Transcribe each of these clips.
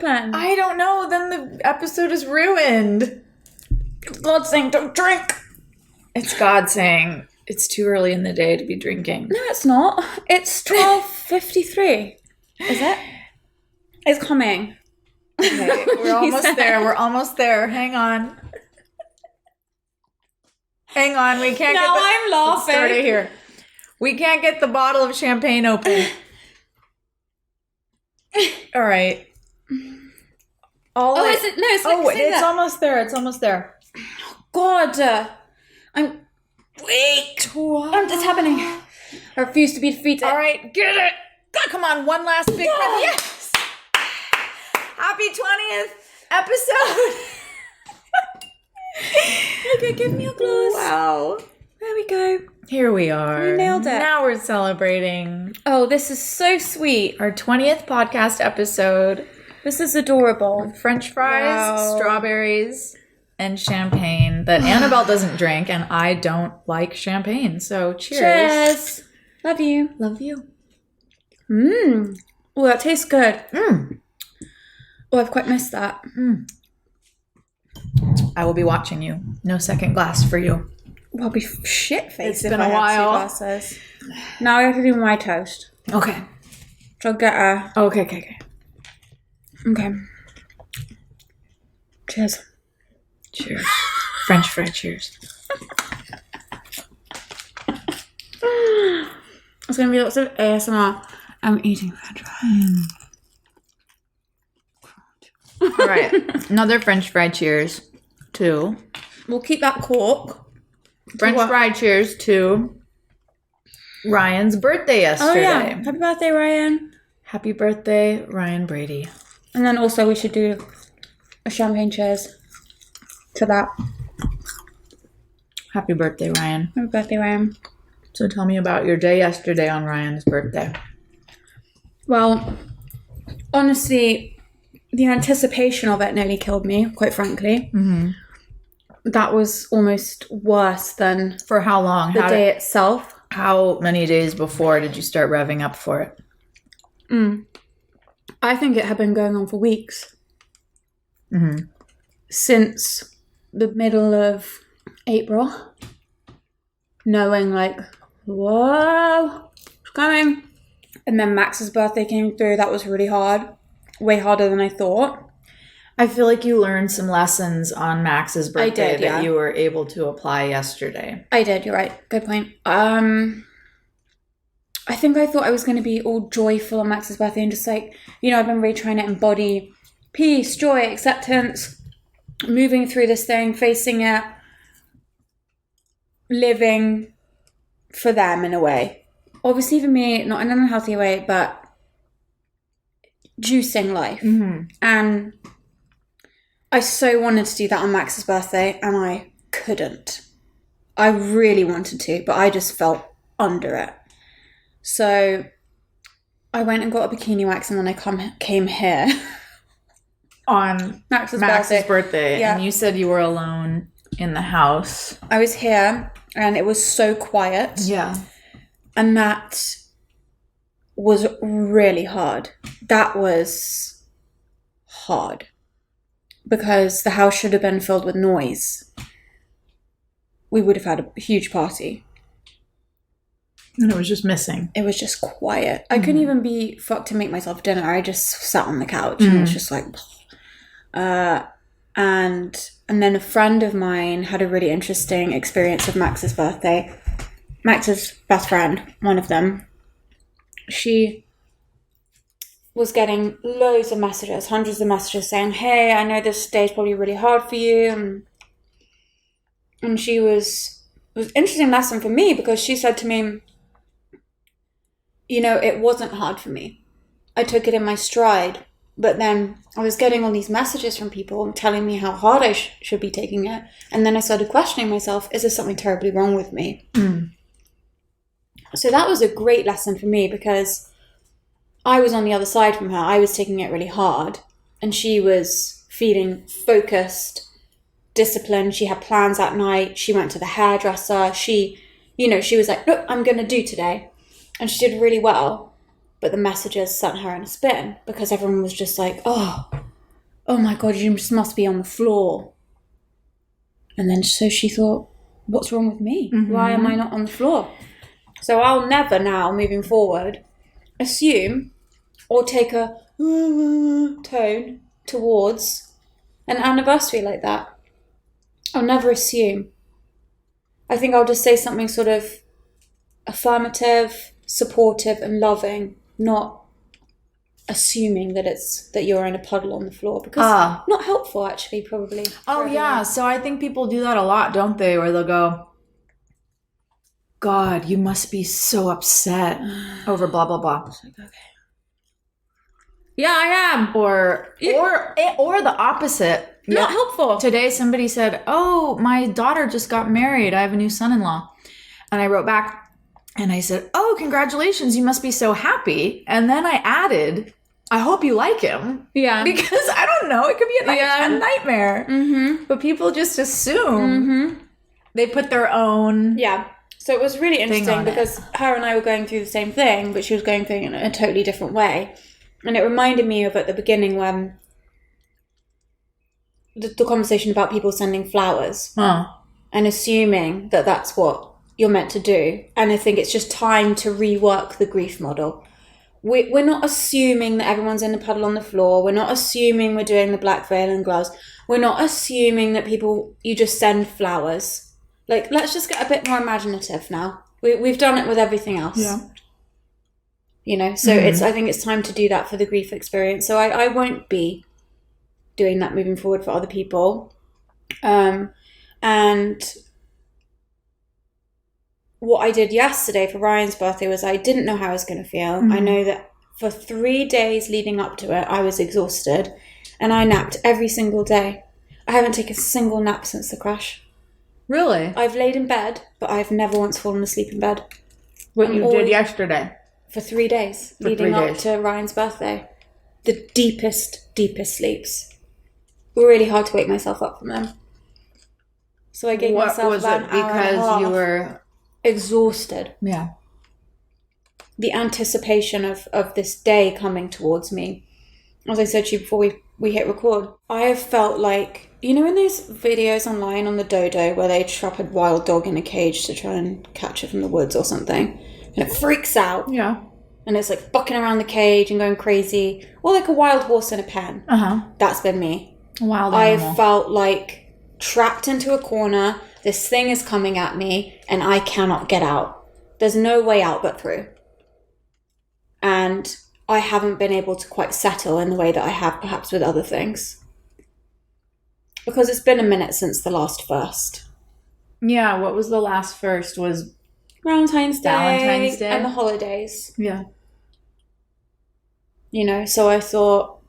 open? I don't know. Then the episode is ruined. God's saying don't drink. It's God saying it's too early in the day to be drinking. No, it's not. It's 12:53. Is it? It's coming. Okay, we're almost there. We're almost there. Hang on. Hang on. We can't Now get the... I'm laughing. Let's start it here. We can't get the bottle of champagne open. All right. Is it? No, it's like it's almost there. It's almost there. God, I'm weak. It's happening. I refuse to be defeated. All right, get it. Come on, one last big breath. Yes. Happy 20th episode. Okay, give me a glass. Wow. There we go. Here we are. We nailed it. Now we're celebrating. Oh, this is so sweet. Our 20th podcast episode. This is adorable. French fries, Wow. strawberries, and champagne that Annabelle doesn't drink, and I don't like champagne. So cheers. Cheers. Love you. Love you. Mmm. Oh, that tastes good. Mm. Oh, I've quite missed that. Mm. I will be watching you. No second glass for you. Well, I'll be shit-faced It's if been I a had while. 2 glasses. Now I have to do my toast. Okay. So I'll get a... Okay. Okay. Cheers. Cheers. French fry cheers. It's going to be lots of ASMR. I'm eating french fries. All right. Another French fry cheers to... We'll keep that cork. French fry cheers to Ryan's birthday yesterday. Oh, yeah. Happy birthday, Ryan. Happy birthday, Ryan Brady. And then also we should do a champagne cheers to that. Happy birthday, Ryan. Happy birthday, Ryan. So tell me about your day yesterday on Ryan's birthday. Well, honestly, the anticipation of it nearly killed me, quite frankly. Mm-hmm. That was almost worse than For how long? the day itself. How many days before did you start revving up for it? I think it had been going on for weeks. Mm-hmm. Since the middle of April. Knowing like, whoa, it's coming. And then Max's birthday came through. That was really hard. Way harder than I thought. I feel like you learned some lessons on Max's birthday did, yeah. that you were able to apply yesterday. I did, you're right. Good point. I think I thought I was going to be all joyful on Max's birthday and just like, I've been really trying to embody peace, joy, acceptance, moving through this thing, facing it, living for them in a way. Obviously for me, not in an unhealthy way, but juicing life. Mm-hmm. And I so wanted to do that on Max's birthday and I couldn't. I really wanted to, but I just felt under it. So I went and got a bikini wax and then I came here. On Max's birthday. Yeah. And you said you were alone in the house. I was here and it was so quiet. Yeah. And that was really hard. That was hard. Because the house should have been filled with noise. We would have had a huge party. And it was just missing. It was just quiet. I couldn't even be fucked to make myself dinner. I just sat on the couch and it was just like... and then a friend of mine had a really interesting experience of Max's birthday. Max's best friend, one of them, she was getting loads of messages, hundreds of messages saying, hey, I know this day's probably really hard for you. And she it was an interesting lesson for me because she said to me, it wasn't hard for me. I took it in my stride. But then I was getting all these messages from people telling me how hard I should be taking it. And then I started questioning myself, is there something terribly wrong with me? So that was a great lesson for me because I was on the other side from her. I was taking it really hard. And she was feeling focused, disciplined. She had plans at night. She went to the hairdresser. She was like, look, I'm going to do today. And she did really well. But the messages sent her in a spin because everyone was just like, oh, oh my God, you just must be on the floor. And then so she thought, what's wrong with me? Why am I not on the floor? So I'll never now, moving forward, assume or take a tone towards an anniversary like that. I'll never assume. I think I'll just say something sort of affirmative, supportive and loving, not assuming that you're in a puddle on the floor, because not helpful actually, probably. Oh yeah, so I think people do that a lot, don't they? Where they'll go, God, you must be so upset over blah blah blah. Okay. Yeah, I am. Or the opposite. Not helpful. Today somebody said, oh, my daughter just got married. I have a new son-in-law. And I wrote back and I said, oh, congratulations. You must be so happy. And then I added, I hope you like him. Yeah. Because I don't know. It could be a nightmare. Mm-hmm. But people just assume they put their own... Yeah. So it was really interesting because her and I were going through the same thing, but she was going through it in a totally different way. And it reminded me of at the beginning when the conversation about people sending flowers and assuming that that's what you're meant to do. And I think it's just time to rework the grief model. We're not assuming that everyone's in a puddle on the floor. We're not assuming we're doing the black veil and gloves. We're not assuming that you just send flowers. Like, let's just get a bit more imaginative now. We've done it with everything else. Yeah. You know, so I think it's time to do that for the grief experience. So I won't be doing that moving forward for other people. And what I did yesterday for Ryan's birthday was I didn't know how I was going to feel. I know that for 3 days leading up to it, I was exhausted and I napped every single day. I haven't taken a single nap since the crash. Really? I've laid in bed, but I've never once fallen asleep in bed. What you did yesterday? For 3 days, leading up to Ryan's birthday. The deepest sleeps. Really hard to wake myself up from them. So I gave myself about an hour and a half. Because you were... exhausted. Yeah. The anticipation of this day coming towards me. As I said to you before we hit record, I have felt like, you know in those videos online on the dodo where they trap a wild dog in a cage to try and catch it from the woods or something, and it freaks out. Yeah. And it's like bucking around the cage and going crazy. Or like a wild horse in a pen. That's been me. Wild animal. I felt like trapped into a corner. This thing is coming at me and I cannot get out. There's no way out but through. And I haven't been able to quite settle in the way that I have perhaps with other things. Because it's been a minute since the last first. Yeah, what was the last first? Was Valentine's Day and the holidays. Yeah. You know, so I thought,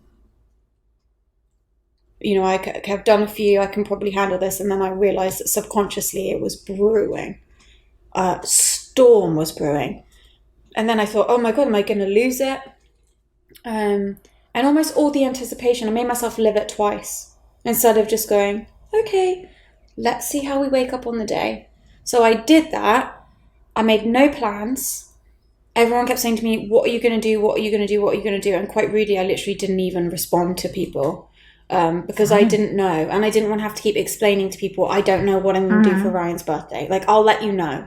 you know, I've done a few, I can probably handle this. And then I realized that subconsciously it was brewing. A storm was brewing. And then I thought, oh my God, am I going to lose it? And almost all the anticipation, I made myself live it twice. Instead of just going, okay, let's see how we wake up on the day. So I did that. I made no plans. Everyone kept saying to me, what are you going to do? What are you going to do? What are you going to do? And quite rudely, I literally didn't even respond to people because I didn't know. And I didn't want to have to keep explaining to people, I don't know what I'm going to do for Ryan's birthday. Like, I'll let you know.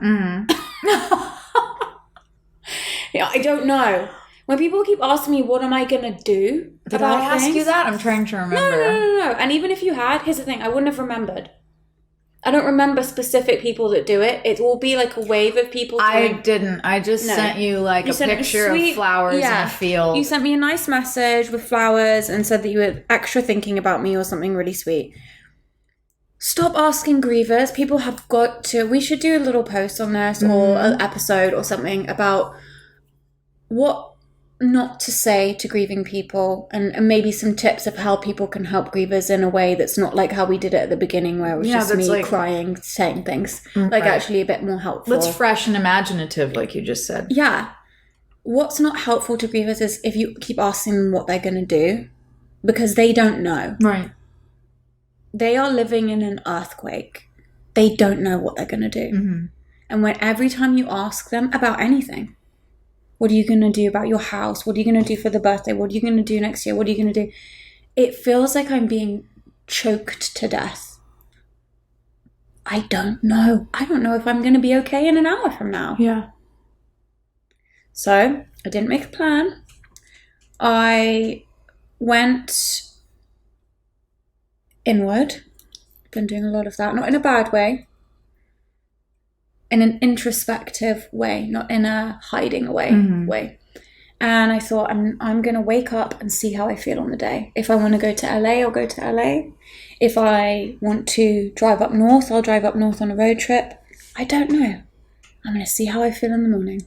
Yeah, I don't know. When people keep asking me, what am I going to do Did I ask you that? I'm trying to remember. No. And even if you had, here's the thing, I wouldn't have remembered. I don't remember specific people that do it. It will be like a wave of people doing... I didn't. I just sent you like a picture of flowers in a field. You sent me a nice message with flowers and said that you were extra thinking about me or something really sweet. Stop asking grievers. People have got to... We should do a little post on this or an episode or something about what not to say to grieving people and maybe some tips of how people can help grievers in a way that's not like how we did it at the beginning where it was just me like, crying, saying things. Like actually a bit more helpful. That's fresh and imaginative, like you just said. Yeah. What's not helpful to grievers is if you keep asking them what they're going to do because they don't know. Right. They are living in an earthquake. They don't know what they're going to do. And when every time you ask them about anything, what are you going to do about your house? What are you going to do for the birthday? What are you going to do next year? What are you going to do? it feels like I'm being choked to death. I don't know. I don't know if I'm going to be okay in an hour from now. Yeah. So I didn't make a plan. I went inward. Been doing a lot of that, not in a bad way, in an introspective way, not in a hiding away way. And I thought, I'm going to wake up and see how I feel on the day. If I want to go to LA, I'll go to LA. If I want to drive up north, I'll drive up north on a road trip. I don't know. I'm going to see how I feel in the morning.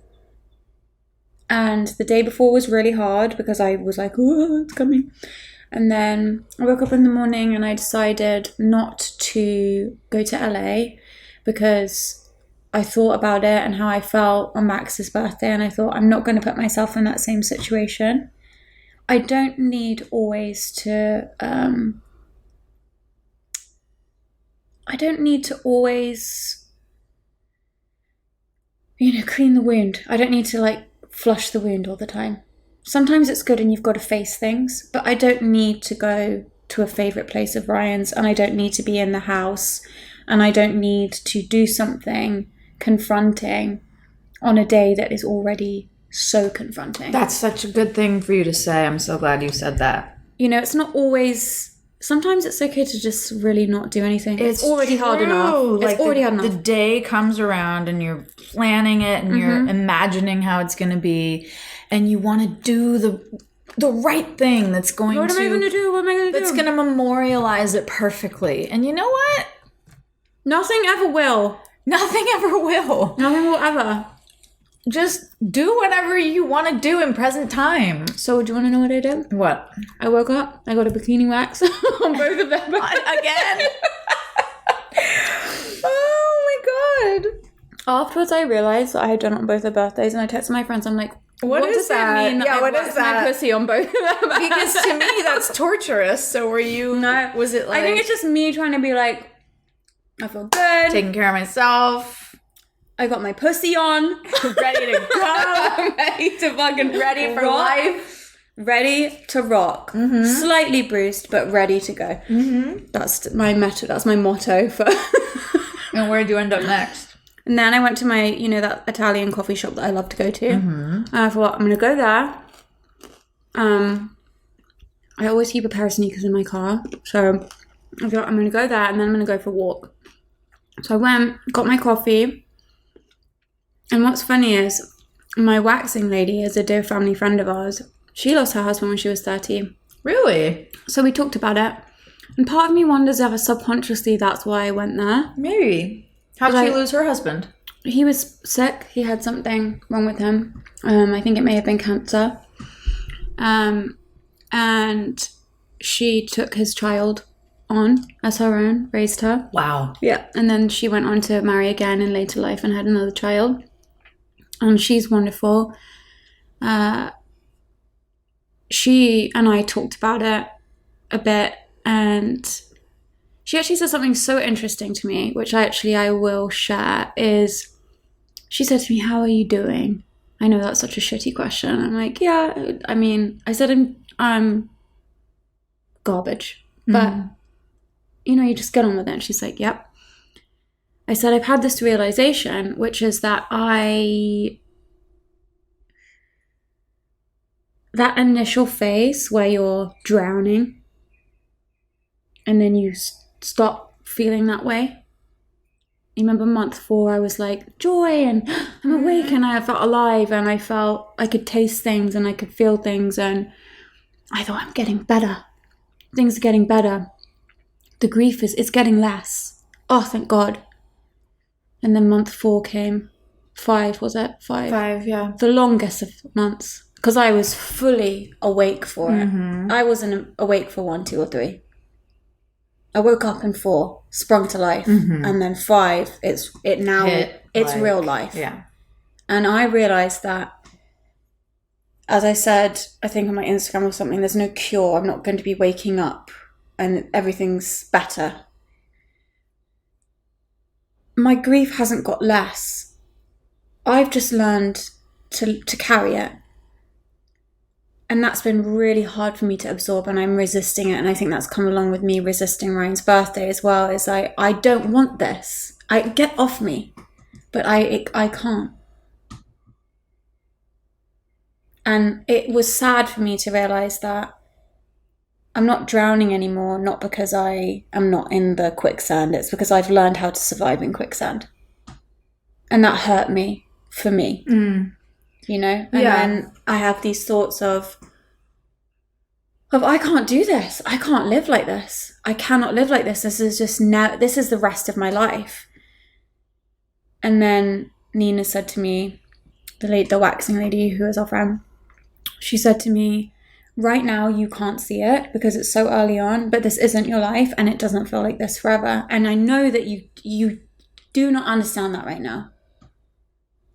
And the day before was really hard because I was like, oh, it's coming. And then I woke up in the morning and I decided not to go to LA because I thought about it and how I felt on Max's birthday, and I thought, I'm not going to put myself in that same situation. I don't need always to clean the wound. I don't need to like flush the wound all the time. Sometimes it's good and you've got to face things, but I don't need to go to a favourite place of Ryan's, and I don't need to be in the house, and I don't need to do something confronting on a day that is already so confronting. That's such a good thing for you to say. I'm so glad you said that. It's not always... Sometimes it's okay to just really not do anything. It's already hard enough. It's already hard enough. The day comes around and you're planning it and you're imagining how it's going to be, and you want to do the right thing that's going What am I going to do? What am I going to do? That's going to memorialize it perfectly. And you know what? Nothing ever will. Nothing ever will. Nothing will ever. Just do whatever you want to do in present time. So do you want to know what I did? What? I woke up, I got a bikini wax on both of them. Again? Oh my god. Afterwards I realised that I had done it on both their birthdays, and I texted my friends, I'm like, what does that mean? Yeah, what is that? My pussy on both of them. Because to me that's torturous. So were you... No. Was it like... I think it's just me trying to be like, I feel good. Taking care of myself. I got my pussy on. Ready to go. Ready to fucking ready for rock. life. Ready to rock. Mm-hmm. Slightly bruised, but ready to go. Mm-hmm. That's my motto. That's my motto for... And where do you end up next? And then I went to my, that Italian coffee shop that I love to go to. Mm-hmm. And I thought, I'm going to go there. I always keep a pair of sneakers in my car. So I thought, I'm going to go there, and then I'm going to go for a walk. So I went, got my coffee. And what's funny is, my waxing lady is a dear family friend of ours. She lost her husband when she was 30. Really? So we talked about it. And part of me wonders if subconsciously that's why I went there. Maybe. How did she lose her husband? He was sick. He had something wrong with him. I think it may have been cancer. And she took his child on as her own, raised her. Wow. Yeah. And then she went on to marry again in later life and had another child. And she's wonderful. She and I talked about it a bit, and she actually said something so interesting to me, which I will share, is she said to me, how are you doing? I know that's such a shitty question. I'm like, yeah, I mean, I said I'm garbage, but you just get on with it. And she's like, yep. I said, I've had this realization, which is that that initial phase where you're drowning and then you stop feeling that way. You remember month 4, I was like, joy, and I'm awake, and I felt alive, and I felt I could taste things and I could feel things, and I thought, I'm getting better. Things are getting better. The grief it's getting less. Oh, thank God. And then month 4 came. 5, was it? 5? 5, yeah. The longest of months. Because I was fully awake for it. I wasn't awake for 1, 2, or 3. I woke up in 4, sprung to life. And then 5, it's real life. Yeah. And I realised that, as I said, I think on my Instagram or something, there's no cure. I'm not going to be waking up and everything's better. My grief hasn't got less. I've just learned to carry it. And that's been really hard for me to absorb, and I'm resisting it. And I think that's come along with me resisting Ryan's birthday as well. Is I don't want this. I get off me, but I can't. And it was sad for me to realize that I'm not drowning anymore, not because I am not in the quicksand. It's because I've learned how to survive in quicksand. And that hurt me, for me. You know? And then I have these thoughts of I can't do this. I can't live like this. I cannot live like this. This is the rest of my life. And then Nina said to me, the waxing lady who is our friend, she said to me, right now you can't see it because it's so early on, but this isn't your life and it doesn't feel like this forever. And I know that you do not understand that right now.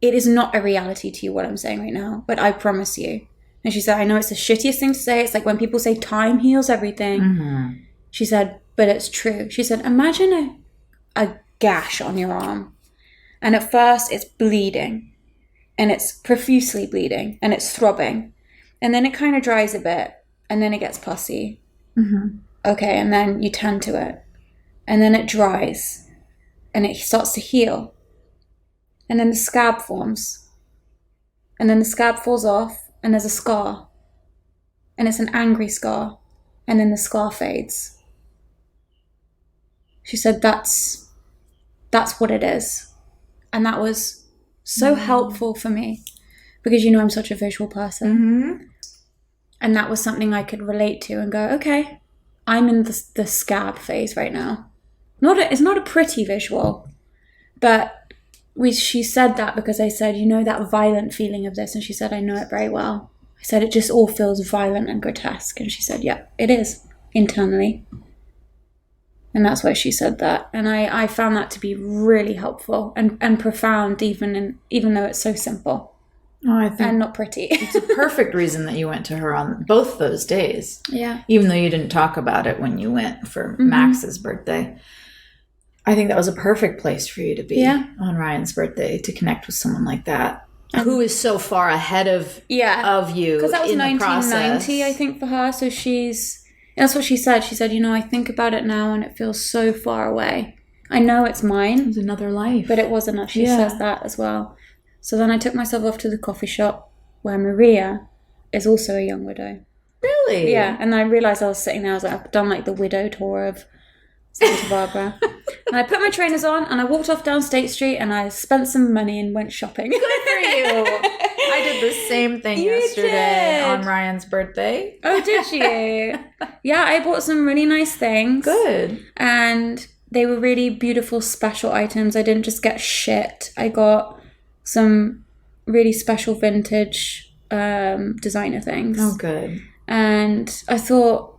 It is not a reality to you what I'm saying right now, but I promise you. And she said, I know it's the shittiest thing to say. It's like when people say time heals everything. Mm-hmm. She said, but it's true. She said, imagine a gash on your arm. And at first it's bleeding. And it's profusely bleeding. And it's throbbing. And then it kind of dries a bit. And then it gets pussy. Mm-hmm. Okay, and then you tend to it. And then it dries. And it starts to heal. And then the scab forms. And then the scab falls off. And there's a scar. And it's an angry scar. And then the scar fades. She said that's what it is. And that was so helpful for me. Because I'm such a visual person. Mm-hmm. And that was something I could relate to and go, okay, I'm in the scab phase right now. It's not a pretty visual. But she said that because I said, that violent feeling of this. And she said, I know it very well. I said, it just all feels violent and grotesque. And she said, yeah, it is internally. And that's why she said that. And I found that to be really helpful and profound, even though it's so simple. Oh, I think and not pretty. It's a perfect reason that you went to her on both those days. Yeah. Even though you didn't talk about it when you went for Max's birthday. I think that was a perfect place for you to be on Ryan's birthday, to connect with someone like that, who is so far ahead of you. Because that was in 1990, I think, for her. So that's what she said. She said, I think about it now and it feels so far away. I know it's mine. It was another life. But it wasn't enough. She says that as well. So then I took myself off to the coffee shop where Maria is also a young widow. Really? Yeah. And I realised I was sitting there. I was like, I've done like the widow tour of Santa Barbara. And I put my trainers on and I walked off down State Street and I spent some money and went shopping. Good for you. I did the same thing yesterday on Ryan's birthday. Oh, did you? Yeah, I bought some really nice things. Good. And they were really beautiful special items. I didn't just get shit. I got some really special vintage designer things. Oh, good. And I thought,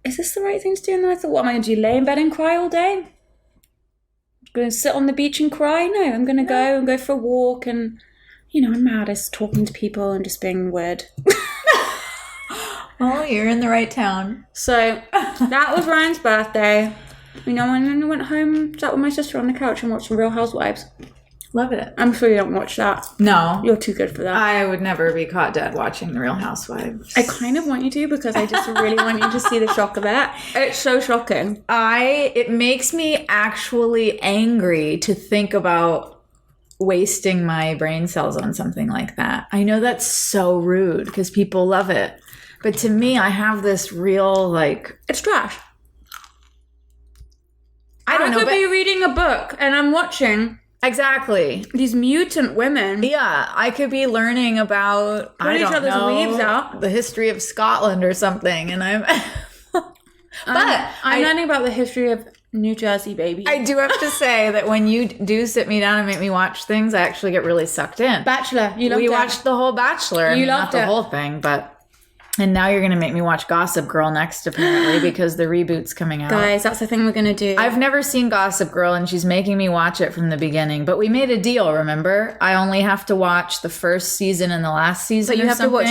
is this the right thing to do? And then I thought, what am I going to do? Lay in bed and cry all day? I'm going to sit on the beach and cry? No, I'm going to go and go for a walk. And, I'm mad as talking to people and just being weird. Well, you're in the right town. So that was Ryan's birthday. And then I went home, sat with my sister on the couch and watched The Real Housewives. Love it. I'm sure you don't watch that. No. You're too good for that. I would never be caught dead watching The Real Housewives. I kind of want you to because I just really want you to see the shock of it. It's so shocking. It makes me actually angry to think about wasting my brain cells on something like that. I know that's so rude because people love it. But to me, I have this real, it's trash. I don't know. I could be reading a book and I'm watching... Exactly. These mutant women. Yeah, I could be learning about each other's weaves out. The history of Scotland or something, and I'm. I'm learning about the history of New Jersey, baby. I do have to say that when you do sit me down and make me watch things, I actually get really sucked in. Bachelor, you loved it. We watched the whole Bachelor. You loved not the whole thing, but. And now you're going to make me watch Gossip Girl next, apparently, because the reboot's coming out. Guys, that's the thing we're going to do. I've never seen Gossip Girl, and she's making me watch it from the beginning. But we made a deal, remember? I only have to watch the first season and the last season. But you have to watch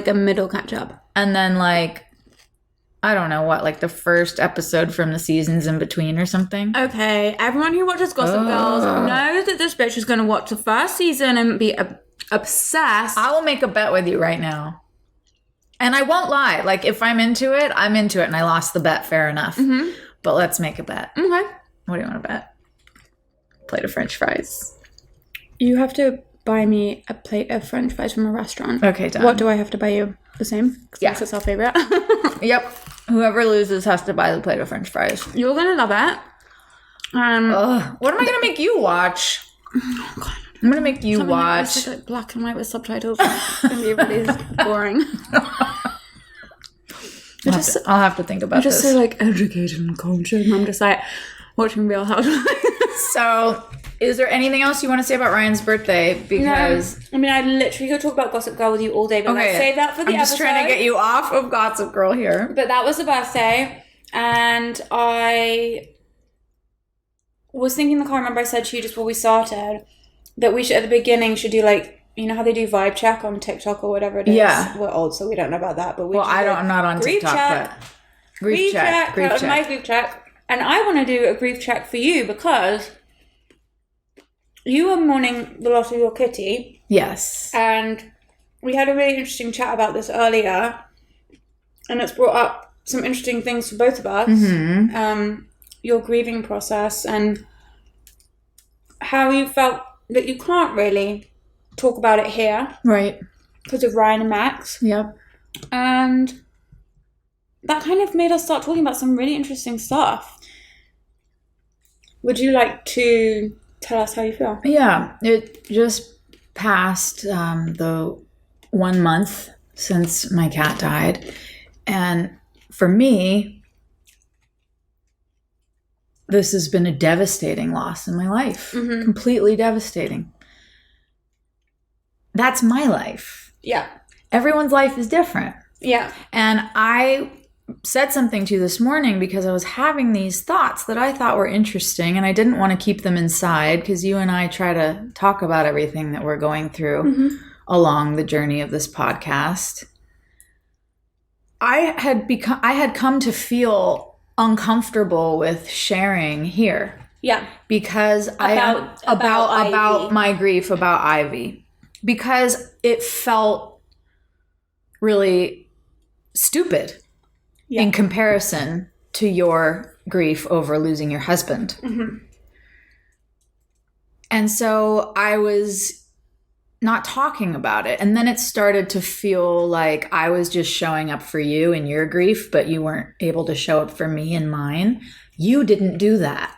a middle catch-up. And then, I don't know what, the first episode from the seasons in between or something. Okay, everyone who watches Gossip Girls knows that this bitch is going to watch the first season and be obsessed. I will make a bet with you right now. And I won't lie. Like, if I'm into it, I'm into it. And I lost the bet. Fair enough. Mm-hmm. But let's make a bet. Okay. What do you want to bet? Plate of French fries. You have to buy me a plate of French fries from a restaurant. Okay, done. What do I have to buy you? The same? 'Cause Yeah. that's our favorite. Yep. Whoever loses has to buy the plate of French fries. You're going to love it. What am I going to make you watch? Oh, God. I'm going to make you Something watch. That's like black and white with subtitles. It's going to be really boring. I'll have to think about just this. so like educated and cultured, and I'm just like watching Real Housewives. So, is there anything else you want to say about Ryan's birthday? Because I mean, I literally could talk about Gossip Girl with you all day, but let's save that for the I'm just trying to get you off of Gossip Girl here. But that was the birthday, and I was thinking, I can't remember, I said to you just before we started that we should, at the beginning, should do like, you know how they do vibe check on TikTok or whatever it is? Yeah. We're old, so we don't know about that. But I'm not on grief TikTok, check. but grief check. My grief check. And I want to do a grief check for you because you were mourning the loss of your kitty. Yes. And we had a really interesting chat about this earlier. And it's brought up some interesting things for both of us. Mm-hmm. Your grieving process and how you felt that you can't really talk about it here. Right. Because of Ryan and Max. Yep. And that kind of made us start talking about some really interesting stuff. Would you like to tell us how you feel? Yeah. It just passed the 1 month since my cat died. And for me, this has been a devastating loss in my life. Mm-hmm. Completely devastating. That's my life. Yeah. Everyone's life is different. Yeah. And I said something to you this morning because I was having these thoughts that I thought were interesting and I didn't want to keep them inside because you and I try to talk about everything that we're going through along the journey of this podcast. I had come to feel uncomfortable with sharing here. Yeah. Because about my grief about Ivy. Because it felt really stupid in comparison to your grief over losing your husband. Mm-hmm. And so I was not talking about it. And then it started to feel like I was just showing up for you in your grief, but you weren't able to show up for me in mine. You didn't do that.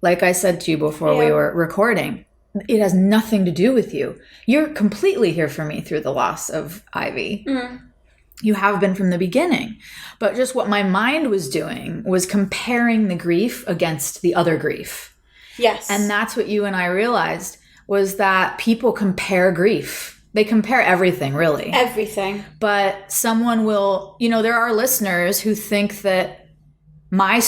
Like I said to you before we were recording, it has nothing to do with you. You're completely here for me through the loss of Ivy. Mm. You have been from the beginning. But just what my mind was doing was comparing the grief against the other grief. Yes. And that's what you and I realized was that people compare grief. They compare everything, really. Everything. But someone will, there are listeners who think that my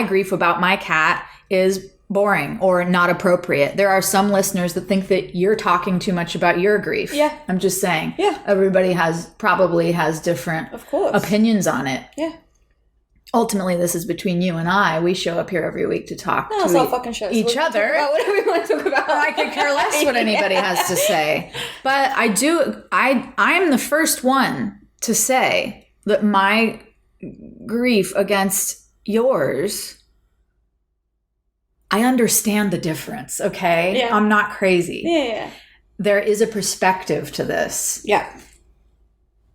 grief about my cat is boring or not appropriate. There are some listeners that think that you're talking too much about your grief. Yeah. I'm just saying. Yeah. Everybody probably has different opinions on it. Yeah. Ultimately, this is between you and I. We show up here every week to talk No, it's all fucking shows. each other. Talk about whatever we want to talk about. I could care less what anybody has to say. But I'm the first one to say that my grief against yours, I understand the difference, okay? Yeah. I'm not crazy. Yeah. There is a perspective to this. Yeah.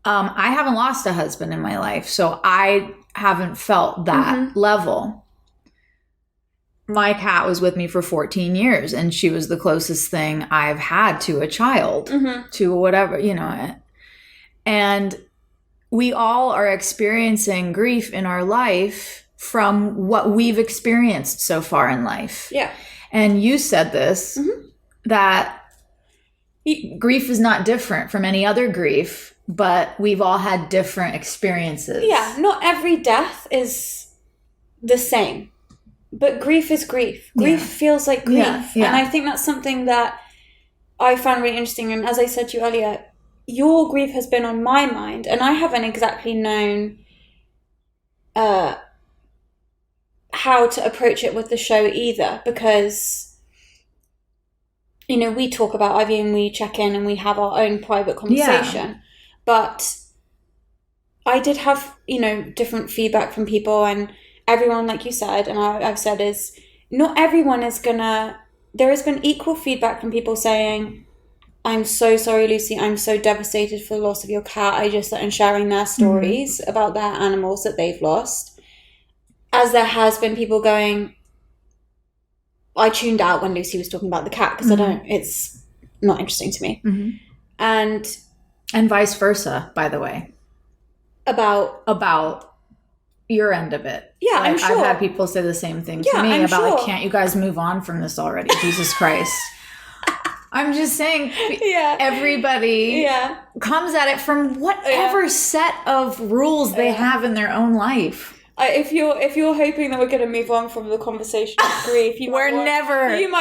I haven't lost a husband in my life, so I haven't felt that level. My cat was with me for 14 years, and she was the closest thing I've had to a child, to whatever, And we all are experiencing grief in our life from what we've experienced so far in life. Yeah. And you said this, that grief is not different from any other grief, but we've all had different experiences. Yeah, not every death is the same, but grief is grief. Grief feels like grief. Yeah. And I think that's something that I found really interesting. And as I said to you earlier, your grief has been on my mind, and I haven't exactly known how to approach it with the show either, because we talk about Ivy and we check in and we have our own private conversation. But I did have, different feedback from people, and everyone, like you said, and I've said, is not everyone is gonna. There has been equal feedback from people saying, "I'm so sorry, Lucy. I'm so devastated for the loss of your cat." And sharing their stories about their animals that they've lost. As there has been people going, I tuned out when Lucy was talking about the cat because it's not interesting to me. And vice versa, by the way. About your end of it. Yeah, I'm sure. I've had people say the same thing to me about, can't you guys move on from this already? Jesus Christ. I'm just saying, everybody comes at it from whatever set of rules they have in their own life. If you're hoping that we're going to move on from the conversation of grief, you might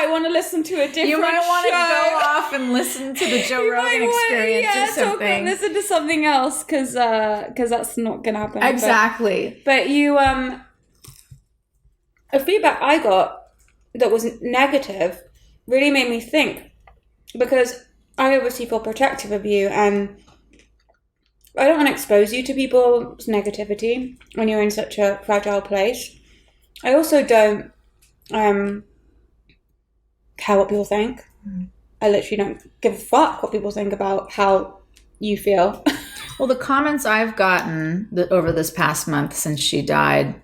want to listen to a different show. You might want to go off and listen to the Joe Rogan Experience or something. Listen to something else because that's not going to happen. Exactly. But you, a feedback I got that was negative really made me think, because I obviously feel protective of you, and I don't want to expose you to people's negativity when you're in such a fragile place. I also don't care what people think. I literally don't give a fuck what people think about how you feel. Well, the comments I've gotten over this past month since she died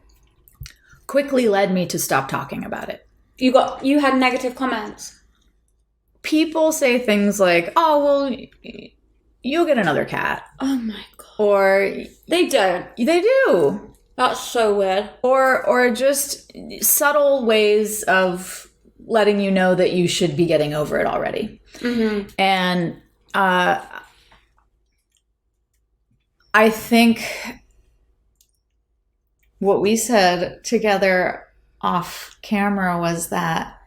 quickly led me to stop talking about it. You had negative comments. People say things like, "Oh, well, you'll get another cat." Oh my God. Or they don't. They do. That's so weird. Or just subtle ways of letting you know that you should be getting over it already. And I think what we said together off camera was that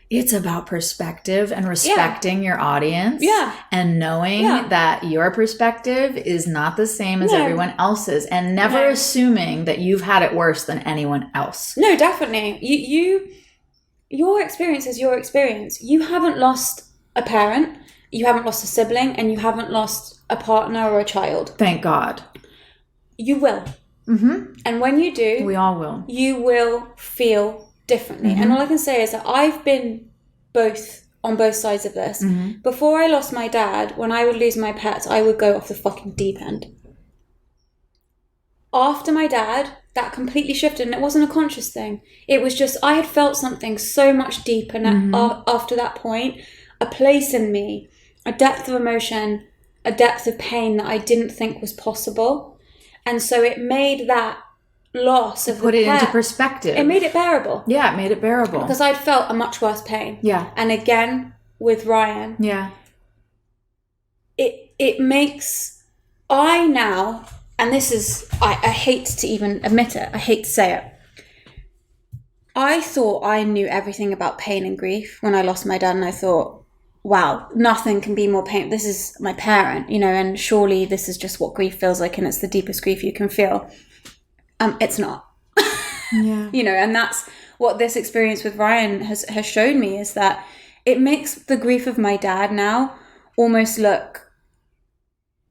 it's about perspective and respecting your audience. And knowing that your perspective is not the same as everyone else's, and never assuming that you've had it worse than anyone else. No, definitely. Your experience is your experience. You haven't lost a parent, you haven't lost a sibling, and you haven't lost a partner or a child. Thank God. You will. And when you do, we all will. You will feel differently. And all I can say is that I've been on both sides of this. Before I lost my dad, when I would lose my pets, I would go off the fucking deep end. After my dad, that completely shifted, and it wasn't a conscious thing. It was just, I had felt something so much deeper after that point, a place in me, a depth of emotion, a depth of pain that I didn't think was possible. And so it made that loss of put it into perspective. It made it bearable. Yeah, it made it bearable. Because I'd felt a much worse pain. Yeah. And again, with Ryan. Yeah. It makes, I now, and this is, I hate to even admit it, I hate to say it. I thought I knew everything about pain and grief when I lost my dad, and I thought, wow, nothing can be more painful. This is my parent, and surely this is just what grief feels like, and it's the deepest grief you can feel. It's not. Yeah. And that's what this experience with Ryan has shown me, is that it makes the grief of my dad now almost look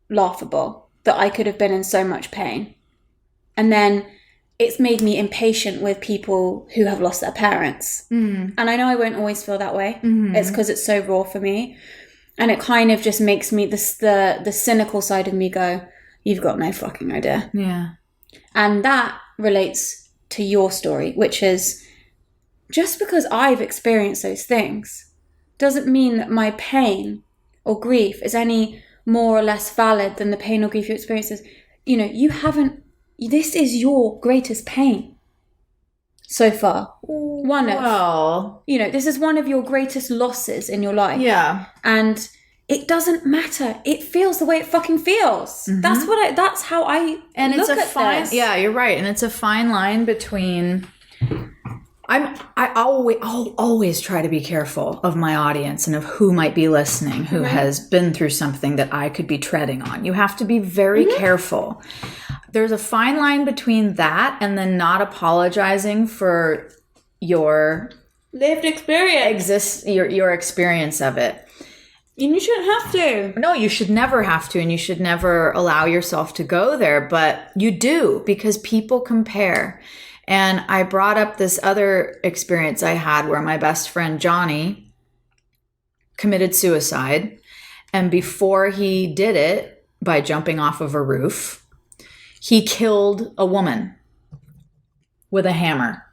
laughable, that I could have been in so much pain. And then it's made me impatient with people who have lost their parents. And I know I won't always feel that way. It's because it's so raw for me. And it kind of just makes me, the cynical side of me go, you've got no fucking idea. Yeah. And that relates to your story, which is, just because I've experienced those things doesn't mean that my pain or grief is any more or less valid than the pain or grief you experience. You haven't, this is your greatest pain so far. This is one of your greatest losses in your life. Yeah. And it doesn't matter. It feels the way it fucking feels. That's how I look at this. Yeah, you're right. And it's a fine line between, I'll always try to be careful of my audience and of who might be listening, who has been through something that I could be treading on. You have to be very careful. There's a fine line between that and then not apologizing for your lived experience, your experience of it. And you shouldn't have to. No, you should never have to, and you should never allow yourself to go there, but you do, because people compare. And I brought up this other experience I had where my best friend Johnny committed suicide. And before he did it, by jumping off of a roof, he killed a woman with a hammer,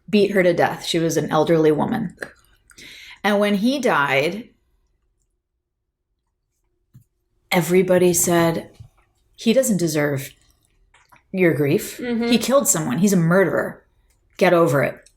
beat her to death. She was an elderly woman. And when he died, everybody said, he doesn't deserve your grief. Mm-hmm. He killed someone. He's a murderer. Get over it.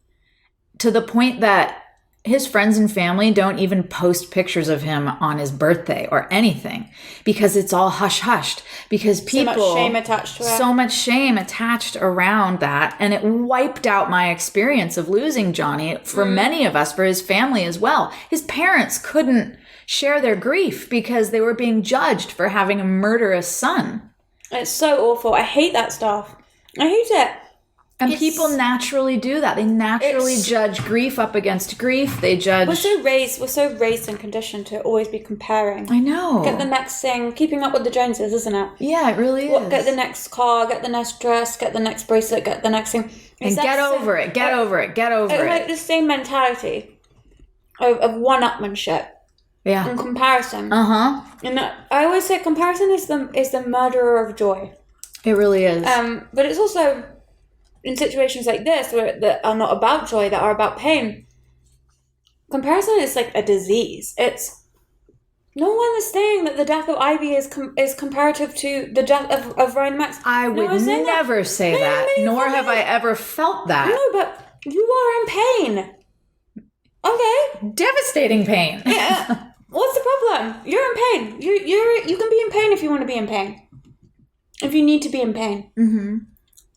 To the point that his friends and family don't even post pictures of him on his birthday or anything, because it's all hush-hushed. Because people... So much shame attached to it. So much shame attached around that. And it wiped out my experience of losing Johnny for many of us, for his family as well. His parents couldn't share their grief because they were being judged for having a murderous son. It's so awful. I hate that stuff. I hate it. And people naturally do that. They naturally judge grief up against grief. They judge... We're so raised and conditioned to always be comparing. I know. Get the next thing. Keeping up with the Joneses, isn't it? Yeah, it really is. Get the next car, get the next dress, get the next bracelet, get the next thing. And get over it. Get over it. It's like the same mentality of one-upmanship. Yeah. And comparison. Uh-huh. And I always say comparison is the murderer of joy. It really is. But it's also... in situations like this, that are not about joy, that are about pain, comparison is like a disease. It's no one is saying that the death of Ivy is comparative to the death of Ryan Max. I would never say that, nor have I ever felt that. No, but you are in pain. Okay, devastating pain. Yeah. What's the problem? You're in pain. You can be in pain if you want to be in pain. If you need to be in pain. Mm-hmm.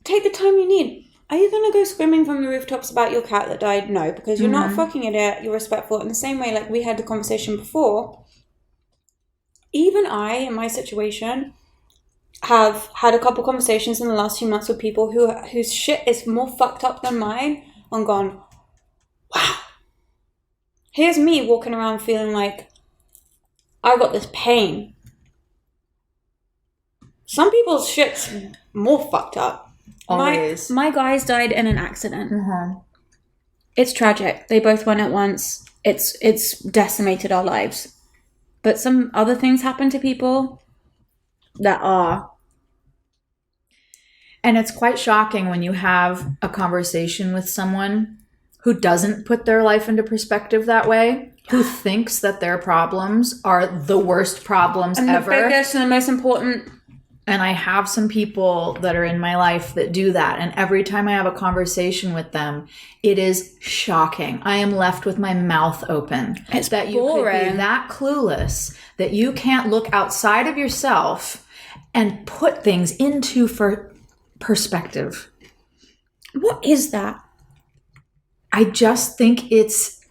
Take the time you need. Are you going to go screaming from the rooftops about your cat that died? No, because you're not a fucking idiot. You're respectful. In the same way, like we had the conversation before, even I, in my situation, have had a couple conversations in the last few months with people whose shit is more fucked up than mine, and gone, wow. Here's me walking around feeling like I got this pain. Some people's shit's more fucked up. Always. My guys died in an accident. Mm-hmm. It's tragic. They both went at once. It's decimated our lives. But some other things happen to people that are. And it's quite shocking when you have a conversation with someone who doesn't put their life into perspective that way, who thinks that their problems are the worst problems ever. And the biggest and the most important. And I have some people that are in my life that do that. And every time I have a conversation with them, it is shocking. I am left with my mouth open. It's that you could be that clueless, that you can't look outside of yourself and put things into perspective. What is that? I just think it's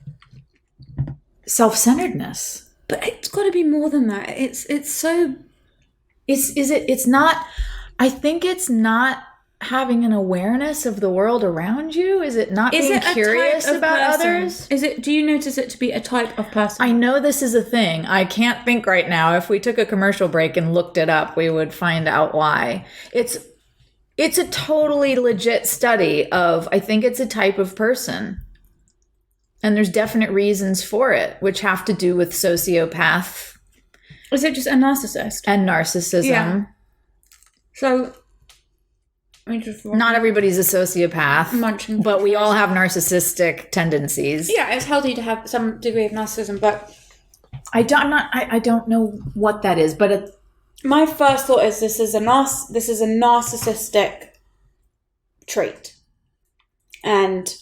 self-centeredness. But it's got to be more than that. It's so... It's not, I think it's not having an awareness of the world around you. Is it not being curious about others? Do you notice it to be a type of person? I know this is a thing. I can't think right now. If we took a commercial break and looked it up, we would find out why. It's a totally legit study of, I think it's a type of person. And there's definite reasons for it, which have to do with sociopath. Is it just a narcissist? And narcissism. Yeah. So, not everybody's a sociopath, but we all have narcissistic tendencies. Yeah, it's healthy to have some degree of narcissism, but I don't know what that is, but my first thought is this is a narcissistic trait, and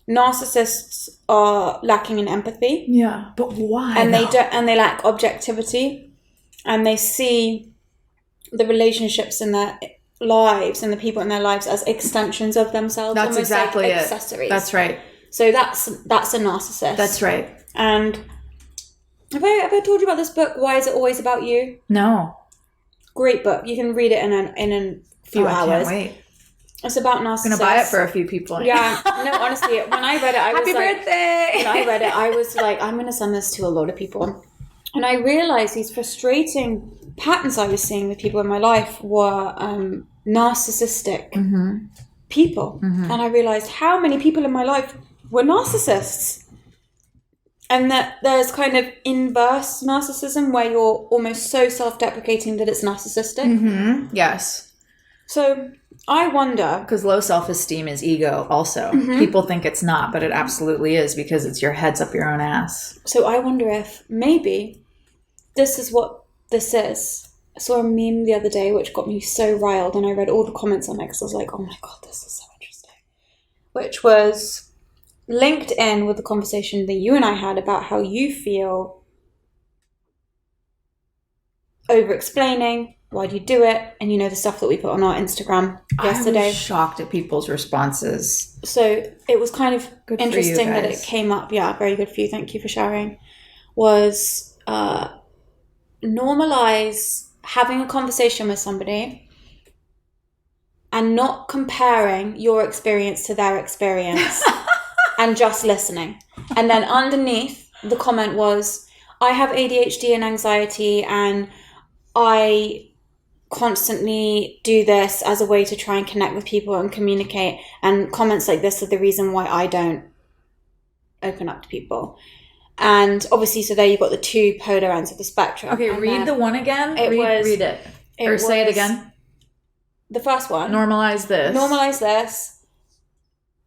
narcissists are lacking in empathy. Yeah, but why? And they lack objectivity. And they see the relationships in their lives and the people in their lives as extensions of themselves. That's exactly like it. Accessories. That's right. So that's a narcissist. That's right. And have I told you about this book? Why Is It Always About You? No. Great book. You can read it in a few hours. I can't wait. It's about narcissists. I'm gonna buy it for a few people. Yeah. No, honestly, when I read it, I was like, happy birthday. When I read it, I was like, I'm gonna send this to a lot of people. And I realized these frustrating patterns I was seeing with people in my life were narcissistic people. And I realized how many people in my life were narcissists. And that there's kind of inverse narcissism where you're almost so self-deprecating that it's narcissistic. Yes. So I wonder... Because low self-esteem is ego also. People think it's not, but it absolutely is because it's your heads up your own ass. So I wonder if maybe this is what this is. I saw a meme the other day which got me so riled, and I read all the comments on it because I was like, oh my God, this is so interesting. Which was... linked in with the conversation that you and I had about how you feel over-explaining, why do you do it, and the stuff that we put on our Instagram yesterday. I was shocked at people's responses. So it was kind of Good interesting for you that guys. it came up. Yeah, very good for you. Thank you for sharing. Was normalize having a conversation with somebody and not comparing your experience to their experience. And just listening. And then underneath the comment was, I have ADHD and anxiety and I constantly do this as a way to try and connect with people and communicate. And comments like this are the reason why I don't open up to people. And obviously, so there you've got the two polar ends of the spectrum. Okay, and read the one again. Read it. Or say it again. The first one. Normalize this. Normalize this.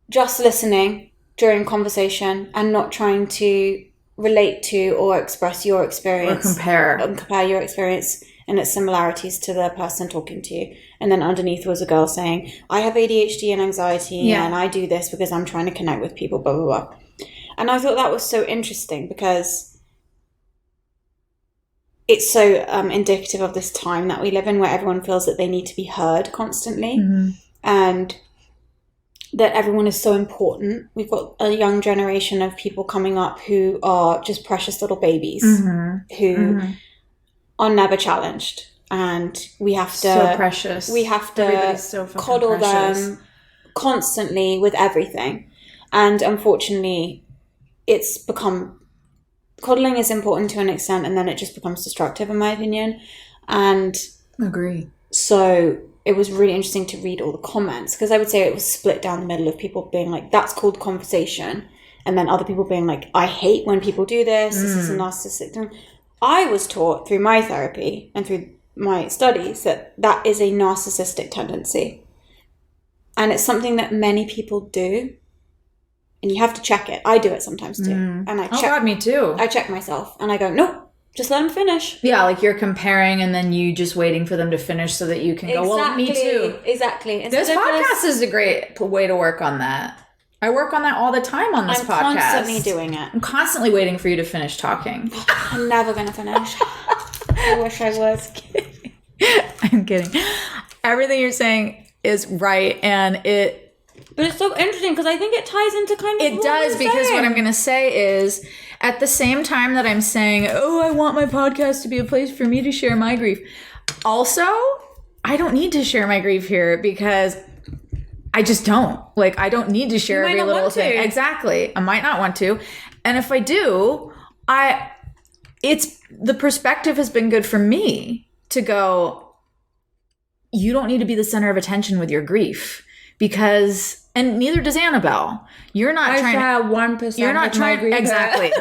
Just listening during conversation and not trying to relate to or express your experience. Or compare your experience and its similarities to the person talking to you. And then underneath was a girl saying, I have ADHD and anxiety and I do this because I'm trying to connect with people, blah, blah, blah. And I thought that was so interesting because it's so indicative of this time that we live in where everyone feels that they need to be heard constantly. And that everyone is so important. We've got a young generation of people coming up who are just precious little babies who are never challenged. And we have to... So precious. We have to coddle them constantly with everything. And unfortunately, it's become... Coddling is important to an extent, and then it just becomes destructive, in my opinion. And... Agree. So... it was really interesting to read all the comments because I would say it was split down the middle of people being like, that's called conversation. And then other people being like, I hate when people do this. This is a narcissistic thing. I was taught through my therapy and through my studies that that is a narcissistic tendency. And it's something that many people do. And you have to check it. I do it sometimes too. And I check. Oh God, me too. I check myself and I go, nope. Just let them finish. Yeah, like you're comparing and then you just waiting for them to finish so that you can go, well, me too. Exactly. This podcast is a great way to work on that. I work on that all the time on this podcast. I'm constantly doing it. I'm constantly waiting for you to finish talking. I'm never going to finish. I wish I was. I'm kidding. Everything you're saying is right, and But it's so interesting because I think it ties into kind of... It does, because what I'm going to say is, at the same time that I'm saying, oh, I want my podcast to be a place for me to share my grief. Also, I don't need to share my grief here because I just don't. Like, I don't need to share every little thing. Exactly. I might not want to. And if I do, the perspective has been good for me to go, you don't need to be the center of attention with your grief because... And neither does Annabel. You're not trying to share 1%. You're not trying exactly.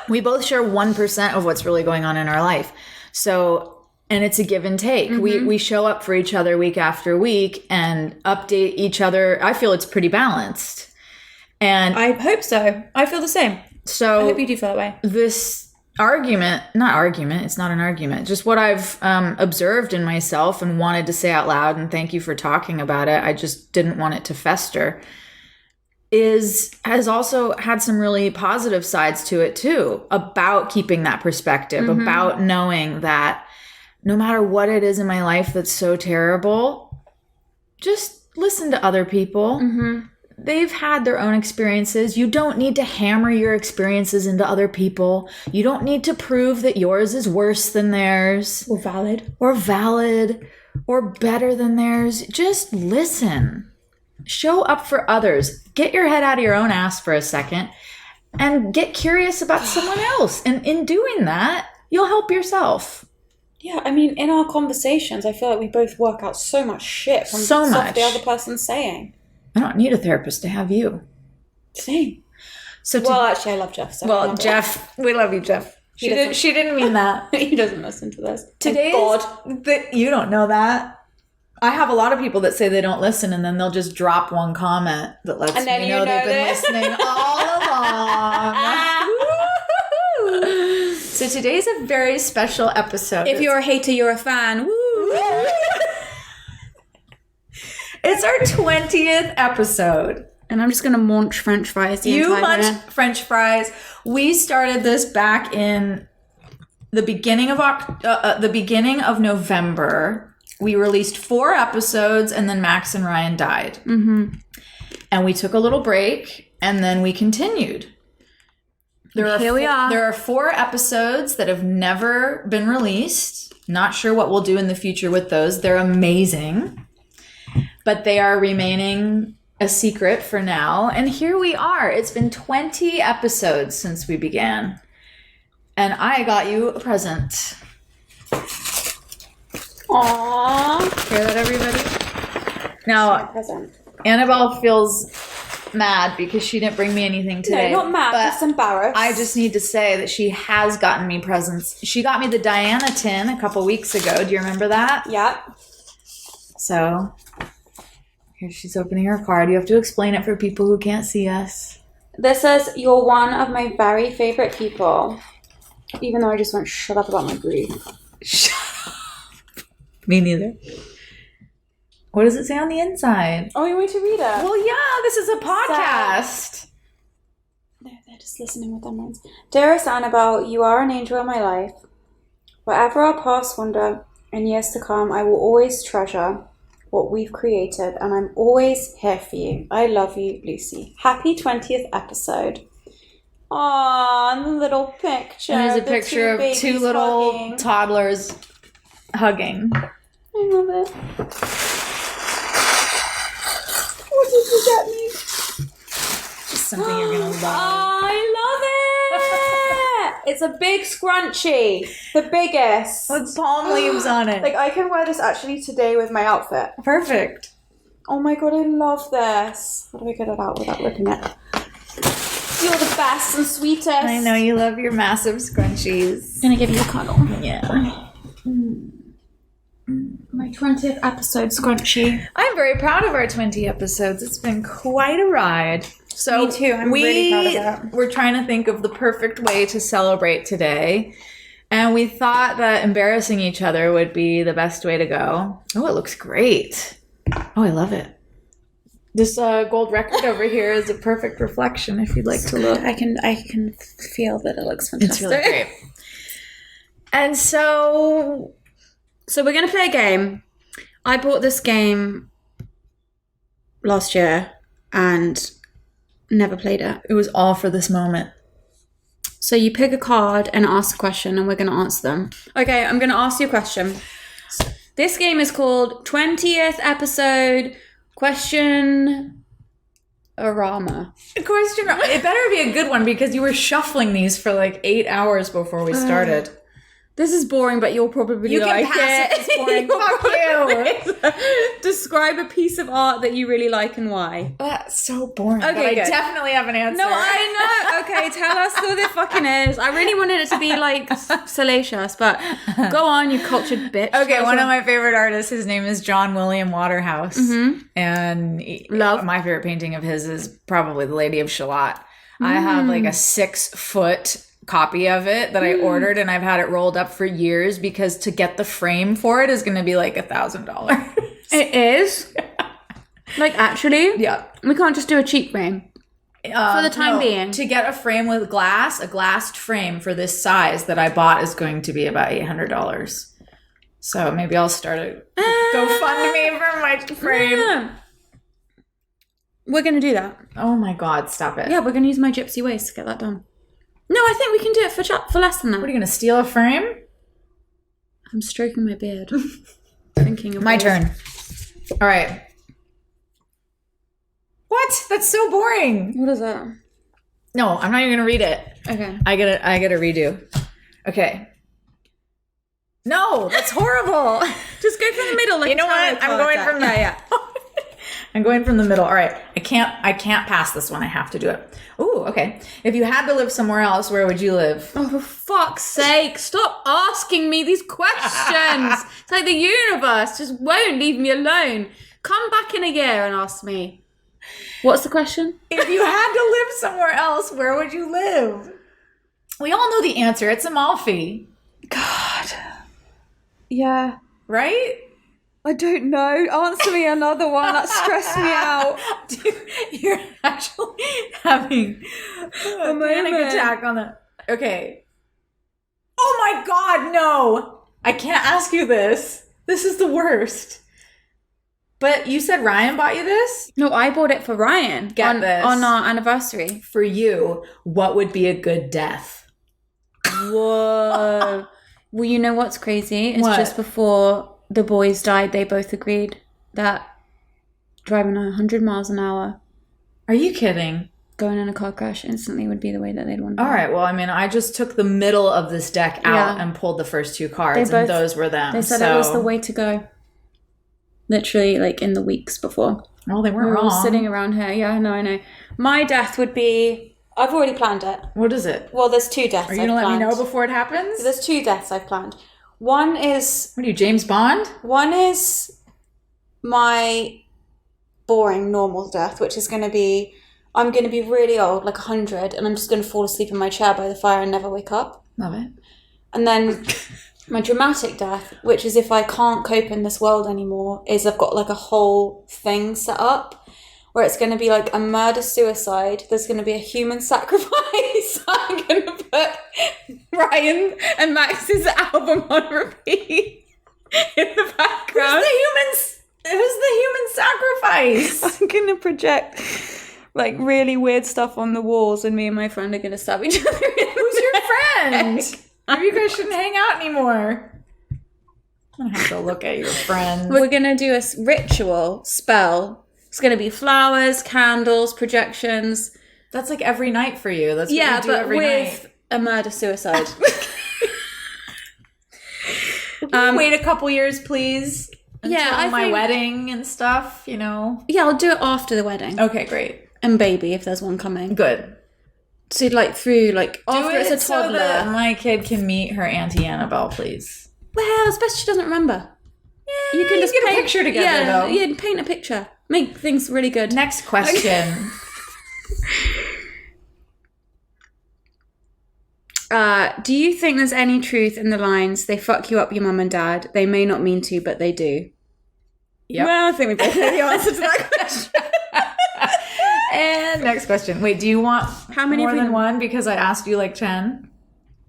We both share 1% of what's really going on in our life. So, and it's a give and take. We show up for each other week after week and update each other. I feel it's pretty balanced. And I hope so. I feel the same. So I hope you do feel that way. This it's not an argument. Just what I've observed in myself and wanted to say out loud, and thank you for talking about it. I just didn't want it to fester. Has also had some really positive sides to it too, about keeping that perspective, about knowing that no matter what it is in my life that's so terrible, just listen to other people. They've had their own experiences. You don't need to hammer your experiences into other people. You don't need to prove that yours is worse than theirs. Or valid. Or better than theirs. Just listen. Show up for others. Get your head out of your own ass for a second and get curious about someone else. And in doing that, you'll help yourself. Yeah, I mean, in our conversations, I feel like we both work out so much shit from So stuff much. the other person's saying. I don't need a therapist to have you. Same. So Well, actually, I love Jeff. So well, Jeff, we love you, Jeff. She didn't mean that. He doesn't listen to this. Today's you don't know that. I have a lot of people that say they don't listen, and then they'll just drop one comment that lets me know they've been listening all along. So today's a very special episode. If you're a hater, you're a fan. Woo! It's our 20th episode. And I'm just going to munch French fries the entire munch minute. French fries. We started this back in the beginning of November. We released 4 episodes, and then Max and Ryan died. Mm-hmm. And we took a little break, and then we continued. Here we are. There are 4 episodes that have never been released. Not sure what we'll do in the future with those. They're amazing. But they are remaining a secret for now. And here we are. It's been 20 episodes since we began. And I got you a present. Aww. Hear that, everybody? Now, Present. Annabelle feels mad because she didn't bring me anything today. No, not mad, just embarrassed. I just need to say that she has gotten me presents. She got me the Diana tin a couple weeks ago. Do you remember that? Yeah. So, here she's opening her card. You have to explain it for people who can't see us. This says, "You're one of my very favorite people." Even though I just went, shut up about my grief. Shut up. Me neither. What does it say on the inside? Oh, you want to read it? Well, yeah, this is a podcast. No, they're just listening with their minds. Dearest Annabel, you are an angel in my life. Whatever our past wander in years to come, I will always treasure what we've created, and I'm always here for you. I love you, Lucy. Happy 20th episode. Aww, and the little picture. And there's a picture of 2 little hugging. toddlers hugging. I love it. What did you get me? Just something you're gonna love. I love it! It's a big scrunchie. The biggest. With palm leaves on it. Like, I can wear this actually today with my outfit. Perfect. Oh my god, I love this. How do I get it out without ripping it? You're the best and sweetest. I know you love your massive scrunchies. I'm gonna give you a cuddle. Yeah. My 20th episode scrunchie. I'm very proud of our 20 episodes. It's been quite a ride. So Me too. I'm really proud of that. We're trying to think of the perfect way to celebrate today. And we thought that embarrassing each other would be the best way to go. Oh, it looks great. Oh, I love it. This gold record over here is a perfect reflection if you'd like to look. I can feel that it looks fantastic. It's really great. And so we're going to play a game. I bought this game last year and never played it. it was all for this moment. So you pick a card and ask a question and we're going to answer them. Okay, I'm going to ask you a question. This game is called 20th episode question Arama. Question. It better be a good one because you were shuffling these for like 8 hours before we started. This is boring, but you'll probably You like can pass it as boring. Fuck you. Describe a piece of art that you really like and why. That's so boring. Okay, but I good. definitely have an answer. No, I know. Okay, tell us who the fucking is. I really wanted it to be like salacious, but go on, you cultured bitch. Okay, one of my favorite artists, his name is John William Waterhouse. Mm-hmm. And Love. my favorite painting of his is probably The Lady of Shalott. I have like a 6-foot copy of it that I ordered, and I've had it rolled up for years because to get the frame for it is going to be like $1,000. It is? Like, actually? Yeah. We can't just do a cheap frame. For the time being. To get a frame with glass, a glassed frame for this size that I bought is going to be about $800. So maybe I'll start a GoFundMe for my frame. Yeah. We're going to do that. Oh my God, stop it. Yeah, we're going to use my gypsy ways to get that done. No, I think we can do it for less than that. What, are you going to steal a frame? I'm stroking my beard. Thinking of My ways. turn. All right. What? That's so boring. What is that? No, I'm not even going to read it. Okay. I get a redo. Okay. No, that's horrible. Just go from the middle. Like You know what? I'm going from the I'm going from the middle. All right. I can't pass this one. I have to do it. Ooh, okay. If you had to live somewhere else, where would you live? Oh, for fuck's sake, stop asking me these questions. It's like the universe just won't leave me alone. Come back in a year and ask me. What's the question? If you had to live somewhere else, where would you live? We all know the answer. It's Amalfi. God. Yeah. Right? I don't know. Answer me another one. That stressed me out. Dude, you're actually having a panic attack on the... Okay. Oh my God, no! I can't ask you this. This is the worst. But you said Ryan bought you this? No, I bought it for Ryan. Get this. On our anniversary. For you, what would be a good death? Whoa. Well, you know what's crazy? It's just before the boys died, they both agreed that driving 100 miles an hour, Are you kidding? going in a car crash instantly would be the way that they'd want to All right, well, I mean, I just took the middle of this deck out and pulled the first two cards, and those were them. They said it was the way to go. Literally, like, in the weeks before. Well, they weren't We were wrong. all sitting around here. Yeah, I know. My death would be... I've already planned it. What is it? Well, there's 2 deaths Are you going to let me know before it happens? There's 2 deaths I've planned. One is What are you, James Bond? my boring, normal death, which is going to be... I'm going to be really old, like 100, and I'm just going to fall asleep in my chair by the fire and never wake up. Love it. And then my dramatic death, which is if I can't cope in this world anymore, is I've got like a whole thing set up where it's going to be like a murder-suicide. There's going to be a human sacrifice. I'm going to put Ryan and Max's album on repeat in the background. Who's the human sacrifice? I'm going to project like really weird stuff on the walls, and me and my friend are going to stab each other. Who's your friend? Maybe you guys shouldn't hang out anymore. I'm going to have to look at your friend. We're going to do a ritual spell. It's going to be flowers, candles, projections. That's like every night for you. That's what you do every night. With a murder-suicide. Wait a couple years, please. Until my wedding and stuff, you know. Yeah, I'll do it after the wedding. Okay, great. And baby, if there's one coming. Good. So like through like after do it it's a toddler. So that my kid can meet her Auntie Annabelle, please. Well, especially she doesn't remember. Yeah, you can just get a picture together, though. Yeah, paint a picture. Make things really good. Next question. Do you think there's any truth in the lines, they fuck you up, your mum and dad? They may not mean to, but they do. Yep. Well, I think we both know the answer to that question. And next question. Wait, do you want how many more than one? Because I asked you like 10.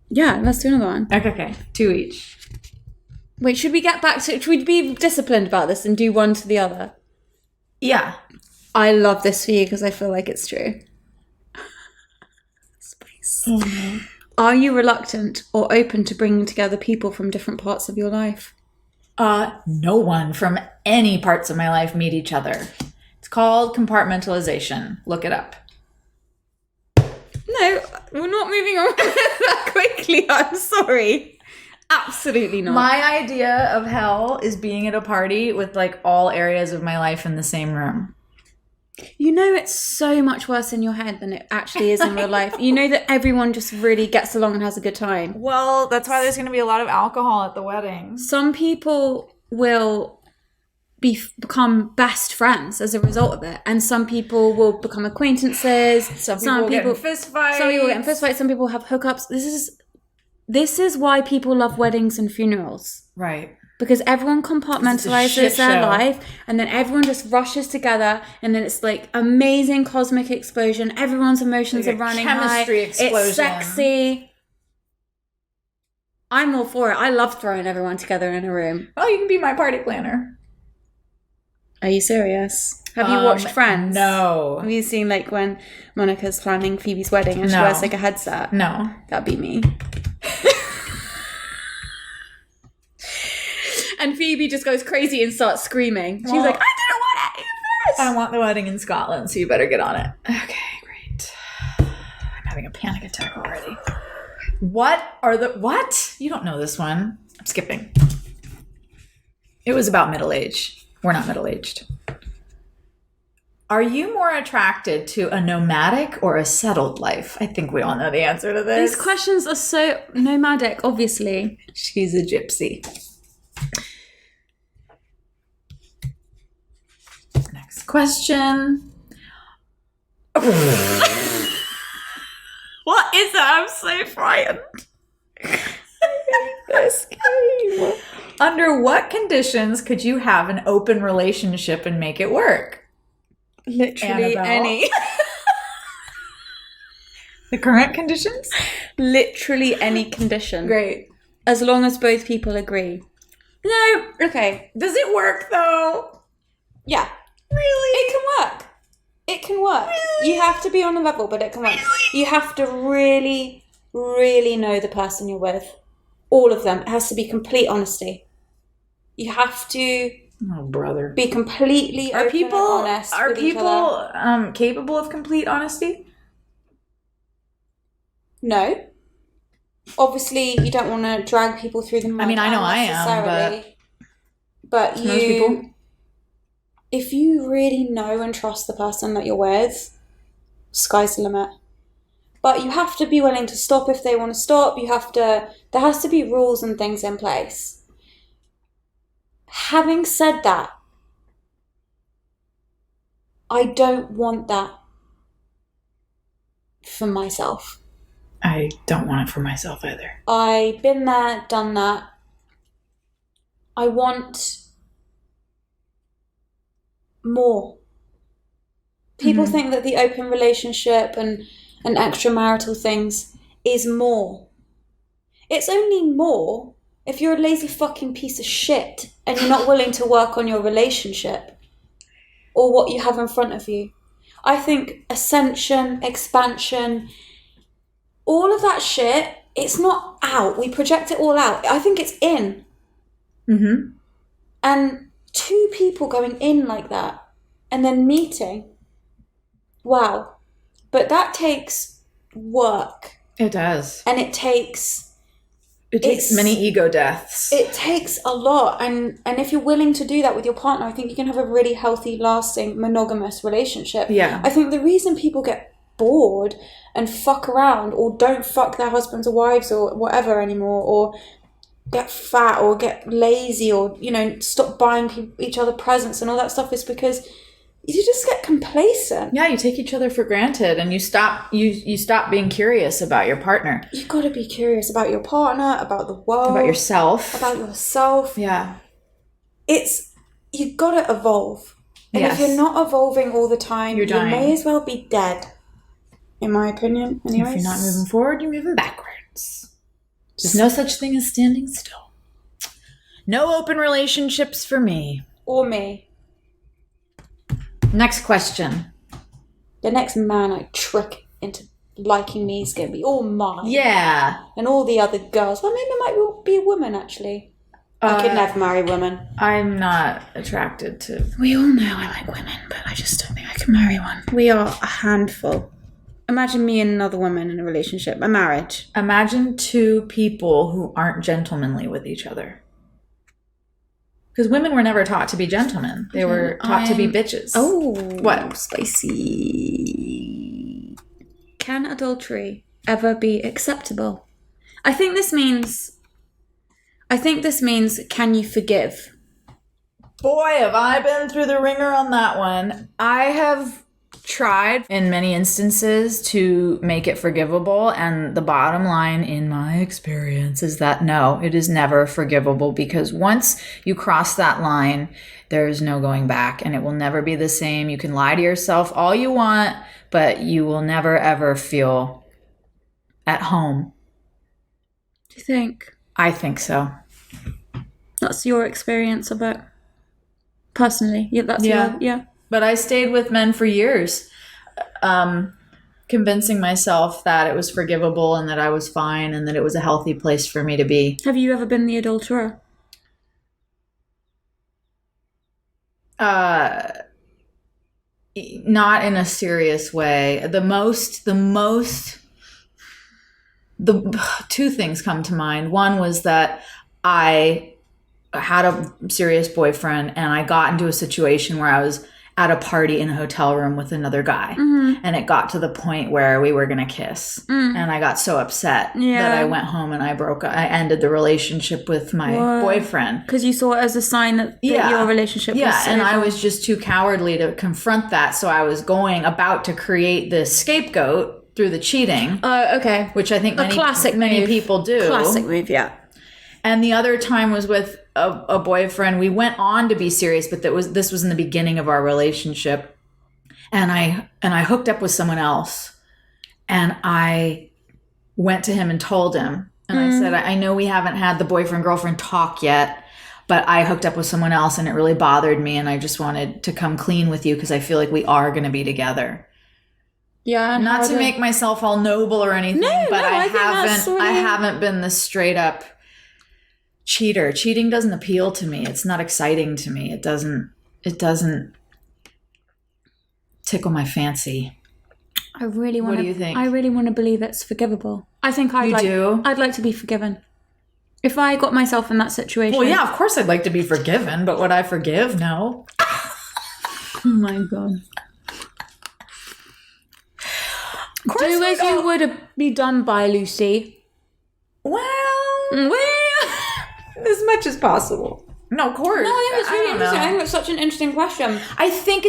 Yeah, let's do another one. Okay. 2 each. Wait, should we get back to... Should we be disciplined about this and do one to the other? Yeah. I love this for you because I feel like it's true. Space. Mm-hmm. Are you reluctant or open to bringing together people from different parts of your life? No one from any parts of my life meet each other. It's called compartmentalization. Look it up. No, we're not moving on that quickly. I'm sorry. Absolutely not. My idea of hell is being at a party with like all areas of my life in the same room. You know it's so much worse in your head than it actually is in real life. You know that everyone just really gets along and has a good time. Well, that's why there's going to be a lot of alcohol at the wedding. Some people will become best friends as a result of it, and some people will become acquaintances. Some people get in fist fights. Some people get in fist fights. Some people have hookups. This is why people love weddings and funerals. Right. Because everyone compartmentalizes their life, and then everyone just rushes together, and then it's like amazing cosmic explosion. Everyone's emotions are running high. Chemistry explosion. It's sexy. I'm all for it. I love throwing everyone together in a room. Oh, you can be my party planner. Are you serious? Have you watched Friends? No. Have you seen like when Monica's planning Phoebe's wedding and she wears like a headset? No. That'd be me. And Phoebe just goes crazy and starts screaming. She's like, I didn't want to do this! I want the wedding in Scotland, so you better get on it. Okay, great. I'm having a panic attack already. What? You don't know this one. I'm skipping. It was about middle age. We're not middle-aged. Are you more attracted to a nomadic or a settled life? I think we all know the answer to this. These questions are so nomadic, obviously. She's a gypsy. Next question. What is that? I'm so frightened. This game. Under what conditions could you have an open relationship and make it work? Literally Annabel? any. The current conditions? Literally any condition. Great. As long as both people agree. No, okay. Does it work though? Yeah. Really? It can work. It can work. Really? You have to be on a level, but it can work. Really? You have to really, really know the person you're with. All of them. It has to be complete honesty. You have to brother. be completely open and honest Are with people each other. Capable of complete honesty? No. Obviously, you don't want to drag people through the mud. I mean, I know I am, but most people. If you really know and trust the person that you're with, sky's the limit. But you have to be willing to stop if they want to stop. There has to be rules and things in place. Having said that, I don't want that for myself. I don't want it for myself either. I've been there, done that. I want more. People think that the open relationship and extramarital things is more. It's only more if you're a lazy fucking piece of shit and you're not willing to work on your relationship or what you have in front of you. I think ascension, expansion, all of that shit, it's not out. We project it all out. I think it's in. Mm-hmm. And two people going in like that and then meeting. Wow. But that takes work. It does. And it takes many ego deaths. It takes a lot. And if you're willing to do that with your partner, I think you can have a really healthy, lasting, monogamous relationship. Yeah. I think the reason people get bored and fuck around or don't fuck their husbands or wives or whatever anymore, or get fat or get lazy or, stop buying each other presents and all that stuff is because you just get complacent. Yeah, you take each other for granted and you stop being curious about your partner. You've got to be curious about your partner, about the world. About yourself. Yeah. You've got to evolve. And yes. if you're not evolving all the time, you may as well be dead. In my opinion, anyways. If you're not moving forward, you're moving backwards. There's no such thing as standing still. No open relationships for me. Or me. Next question. The next man I trick into liking me is going to be all mine. Yeah. And all the other girls. Well, maybe it might be a woman, actually. I could never marry women. I'm not attracted to... We all know I like women, but I just don't think I can marry one. We are a handful. Imagine me and another woman in a relationship, a marriage. Imagine two people who aren't gentlemanly with each other. Because women were never taught to be gentlemen. They were taught to be bitches. Oh. What? Spicy. Can adultery ever be acceptable? I think this means, can you forgive? Boy, have I been through the ringer on that one. I have tried in many instances to make it forgivable, and the bottom line in my experience is that no, it is never forgivable, because once you cross that line, there's no going back and it will never be the same. You can lie to yourself all you want, but you will never ever feel at home. Do you think? I think so. That's your experience of it? Personally? Yeah. But I stayed with men for years, convincing myself that it was forgivable and that I was fine and that it was a healthy place for me to be. Have you ever been the adulterer? Not in a serious way. The two things come to mind. One was that I had a serious boyfriend and I got into a situation where I was at a party in a hotel room with another guy. And it got to the point where we were going to kiss. And I got so upset that I went home and I ended the relationship with my boyfriend. Because you saw it as a sign that your relationship was so and I was just too cowardly to confront that. So I was about to create this scapegoat through the cheating. Okay. Which I think many people do. Classic move, yeah. And the other time was with a boyfriend. We went on to be serious, but this was in the beginning of our relationship. And I hooked up with someone else. And I went to him and told him. And I said, I know we haven't had the boyfriend-girlfriend talk yet, but I hooked up with someone else and it really bothered me. And I just wanted to come clean with you because I feel like we are going to be together. Yeah. Not to make myself all noble or anything, but I haven't been the straight up cheater. Cheating doesn't appeal to me. It's not exciting to me. It doesn't tickle my fancy. What do you think? I really want to believe it's forgivable. I think I'd like to be forgiven. If I got myself in that situation. Well, yeah, of course I'd like to be forgiven, but would I forgive? No. Oh my God. Do as you would be done by, Lucy. Well, as much as possible. No, of course. No, I think it's really interesting. I think it's such an interesting question. I think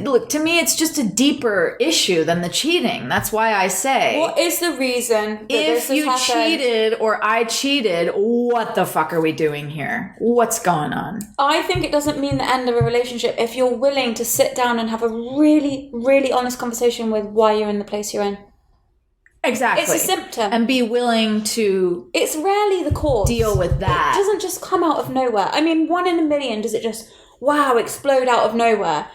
look, to me, it's just a deeper issue than the cheating. That's why I say. What is the reason that if this has happened? cheated or I cheated, what the fuck are we doing here? What's going on? I think it doesn't mean the end of a relationship if you're willing to sit down and have a really, really honest conversation with why you're in the place you're in. Exactly. It's a symptom. And be willing to... It's rarely the cause. Deal with that. It doesn't just come out of nowhere. I mean, 1 in a million does it just, explode out of nowhere.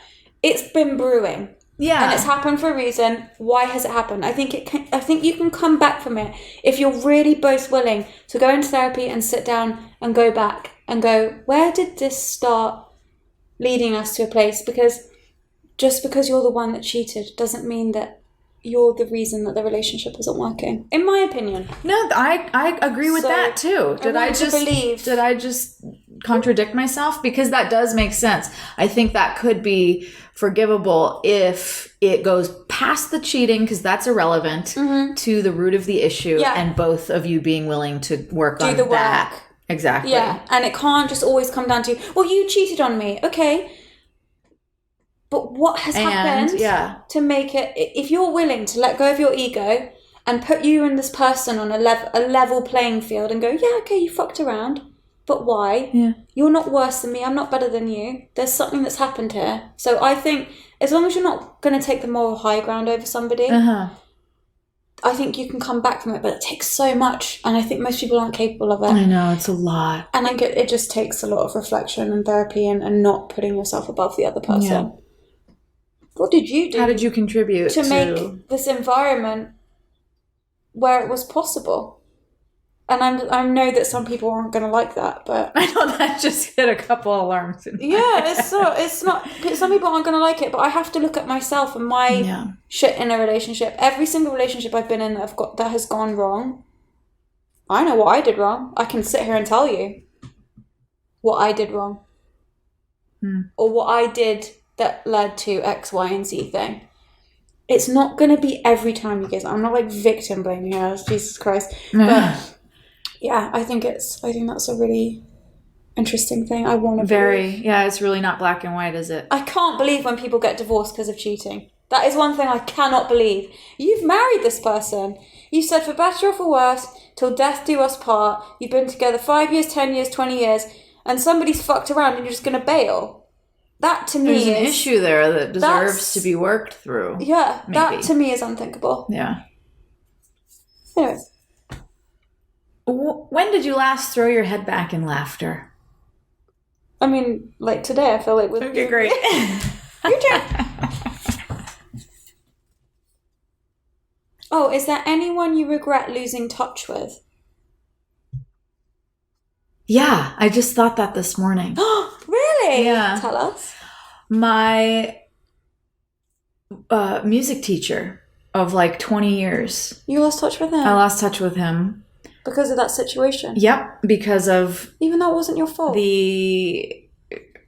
It's been brewing. Yeah. And it's happened for a reason. Why has it happened? I think you can come back from it if you're really both willing to go into therapy and sit down and go back and go, where did this start leading us to a place? Because just because you're the one that cheated doesn't mean that you're the reason that the relationship isn't working, in my opinion. No, I agree with that too. Did I just contradict myself? Because that does make sense. I think that could be forgivable if it goes past the cheating, because that's irrelevant, to the root of the issue, and both of you being willing to work on that. Work. Exactly. Yeah, and it can't just always come down to, well, you cheated on me. Okay. But what has happened to make it... If you're willing to let go of your ego and put you and this person on a level playing field and go, yeah, okay, you fucked around, but why? Yeah. You're not worse than me. I'm not better than you. There's something that's happened here. So I think as long as you're not going to take the moral high ground over somebody, I think you can come back from it. But it takes so much. And I think most people aren't capable of it. I know, it's a lot. And I think it just takes a lot of reflection and therapy and not putting yourself above the other person. Yeah. What did you do? How did you contribute to make this environment where it was possible? And I know that some people aren't going to like that, but I know that just hit a couple alarms. It's not. Some people aren't going to like it, but I have to look at myself and my shit in a relationship. Every single relationship I've been in that has gone wrong, I know what I did wrong. I can sit here and tell you what I did wrong, or what I did that led to X, Y, and Z thing. It's not going to be every time, you guys. I'm not like victim blaming here, Jesus Christ. But yeah, I think that's a really interesting thing. I want to it's really not black and white, is it? I can't believe when people get divorced because of cheating. That is one thing I cannot believe. You've married this person. You said for better or for worse, till death do us part. You've been together 5 years, 10 years, 20 years, and somebody's fucked around and you're just going to bail. That to me is an issue there that deserves to be worked through. Yeah, maybe. That to me is unthinkable. Yeah. Anyways. When did you last throw your head back in laughter? I mean, like today, I feel like with... Okay, great. Your turn. Oh, is there anyone you regret losing touch with? Yeah, I just thought that this morning. Really? Yeah. Tell us. My music teacher of like 20 years. You lost touch with him? I lost touch with him Because of that situation? Yep, because of... Even though it wasn't your fault? The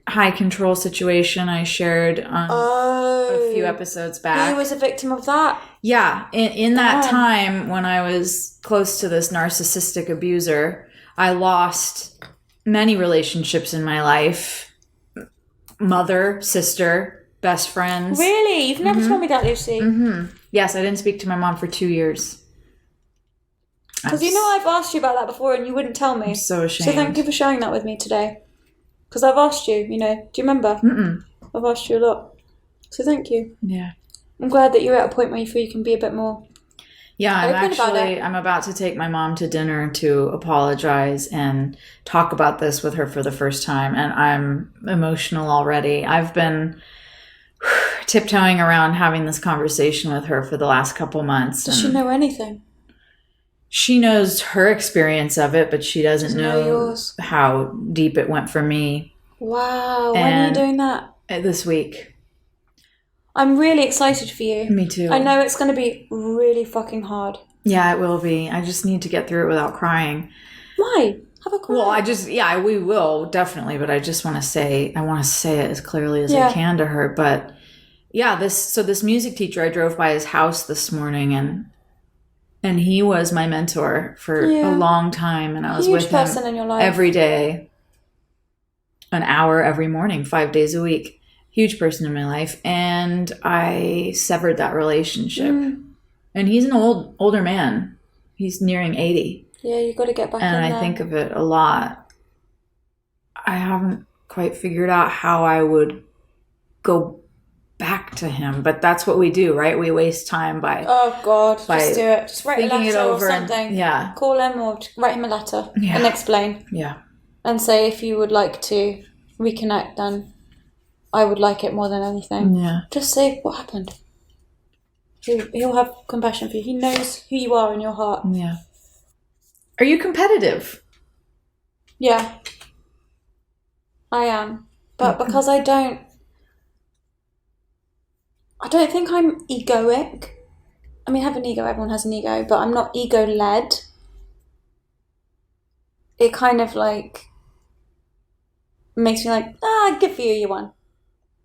high control situation I shared on a few episodes back. He was a victim of that? Yeah. In that time when I was close to this narcissistic abuser, I lost many relationships in my life. Mother, sister, best friends. Really? You've never told me that, Lucy. Yes, I didn't speak to my mom for 2 years. Because I've asked you about that before and you wouldn't tell me. I'm so ashamed. So thank you for sharing that with me today. Because I've asked you, do you remember? I've asked you a lot. So thank you. Yeah. I'm glad that you're at a point where you feel you can be a bit more... Yeah, I'm about to take my mom to dinner to apologize and talk about this with her for the first time. And I'm emotional already. I've been tiptoeing around having this conversation with her for the last couple months. Does she know anything? She knows her experience of it, but she doesn't know yours. How deep it went for me. Wow. When are you doing that? This week. I'm really excited for you. Me too. I know it's going to be really fucking hard. Yeah, it will be. I just need to get through it without crying. Why? Have a cry. Well, we will, definitely, but I just want to say it as clearly as I can to her. But yeah, this music teacher, I drove by his house this morning and he was my mentor for a long time. And I was with him in your life. Every day, an hour every morning, 5 days a week. Huge person in my life. And I severed that relationship. And he's an older man. He's nearing 80. Yeah, you got to get back in there. And I think of it a lot. I haven't quite figured out how I would go back to him, but that's what we do, right? We waste time by... Oh, God. Just do it. Just write a letter or something. Yeah. Call him or write him a letter and explain. Yeah. And say if you would like to reconnect, then I would like it more than anything. Yeah. Just say what happened. He'll have compassion for you. He knows who you are in your heart. Yeah. Are you competitive? Yeah. I am. But because I don't think I'm egoic. I mean, I have an ego. Everyone has an ego. But I'm not ego-led. It kind of makes me good for you, you won.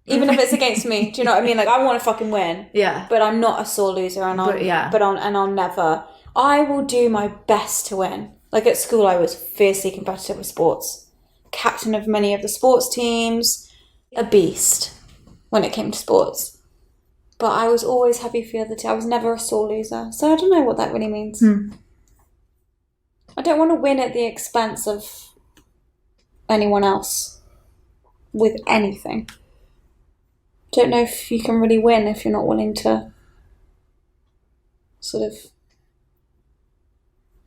Even if it's against me. Do you know what I mean? I want to fucking win. Yeah. But I'm not a sore loser. And I'll never... I will do my best to win. At school, I was fiercely competitive with sports. Captain of many of the sports teams. A beast when it came to sports. But I was always happy for the other team. I was never a sore loser. So I don't know what that really means. I don't want to win at the expense of anyone else with anything. Don't know if you can really win if you're not willing to sort of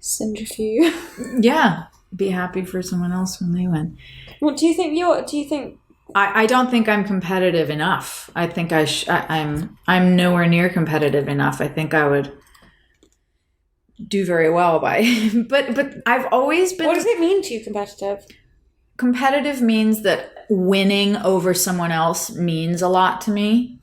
centrifuge. Yeah. Be happy for someone else when they win. What do you think I don't think I'm competitive enough. I think I'm nowhere near competitive enough. I think I would do very well by, but I've always been... What does it mean to you, competitive? Competitive means that winning over someone else means a lot to me.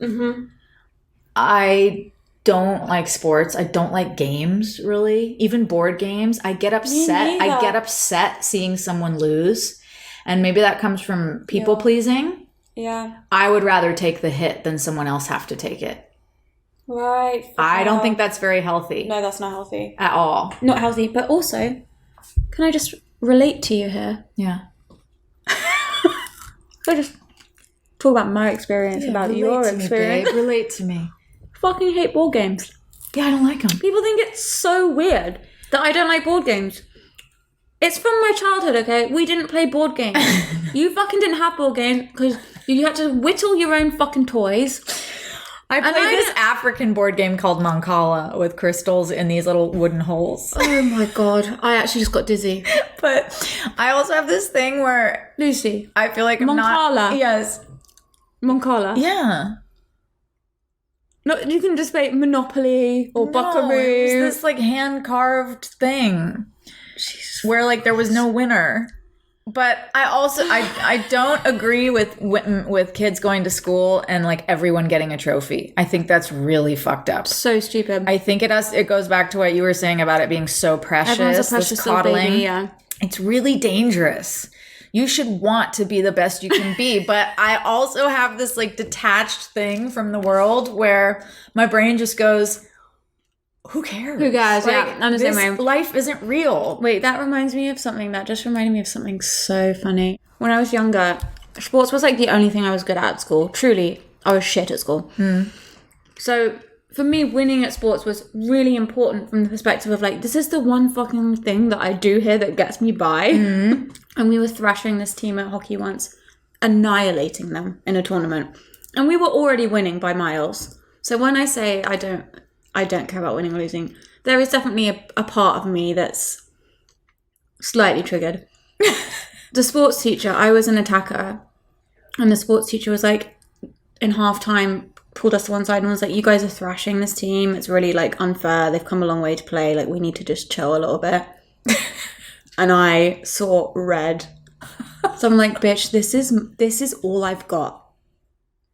I don't like sports. I don't like games, really. Even board games. I get upset. I get upset seeing someone lose. And maybe that comes from people pleasing. Yeah. I would rather take the hit than someone else have to take it. Right. I don't think that's very healthy. No, that's not healthy. At all. Not healthy. But also, can I just relate to you here? Yeah. I just talk about my experience, about your experience. Me, babe. Relate to me. Fucking hate board games. Yeah, I don't like them. People think it's so weird that I don't like board games. It's from my childhood, okay? We didn't play board games. You fucking didn't have board games because you had to whittle your own fucking toys. I played this African board game called Mancala with crystals in these little wooden holes. Oh my God. I actually just got dizzy. But I also have this thing where... Lucy. I feel like I'm Mancala. not... Yes. Mancala? Yeah. No, you can just play Monopoly or Buckaroo. It was this hand-carved thing. Jesus. Where there was no winner. But I also I don't agree with kids going to school and like everyone getting a trophy. I think that's really fucked up. So stupid. I think it goes back to what you were saying about it being so precious. Everyone's a precious this little coddling. baby, yeah. It's really dangerous. You should want to be the best you can be. But I also have this like detached thing from the world where my brain just goes, who cares? Who cares? Like, Yeah, I'm the same way. Life isn't real. Wait, that reminds me of something. That just reminded me of something so funny. When I was younger, sports was like the only thing I was good at school. Truly, I was shit at school. So for me, winning at sports was really important from the perspective of like, this is the one fucking thing that I do here that gets me by. And we were thrashing this team at hockey once, annihilating them in a tournament. And we were already winning by miles. So when I say I don't care about winning or losing, there is definitely a part of me that's slightly triggered. The sports teacher, I was an attacker, and the sports teacher was like, in halftime, pulled us to one side and was like, you guys are thrashing this team. It's really like unfair. They've come a long way to play. Like, we need to just chill a little bit. And I saw red. So I'm like, bitch, this is all I've got.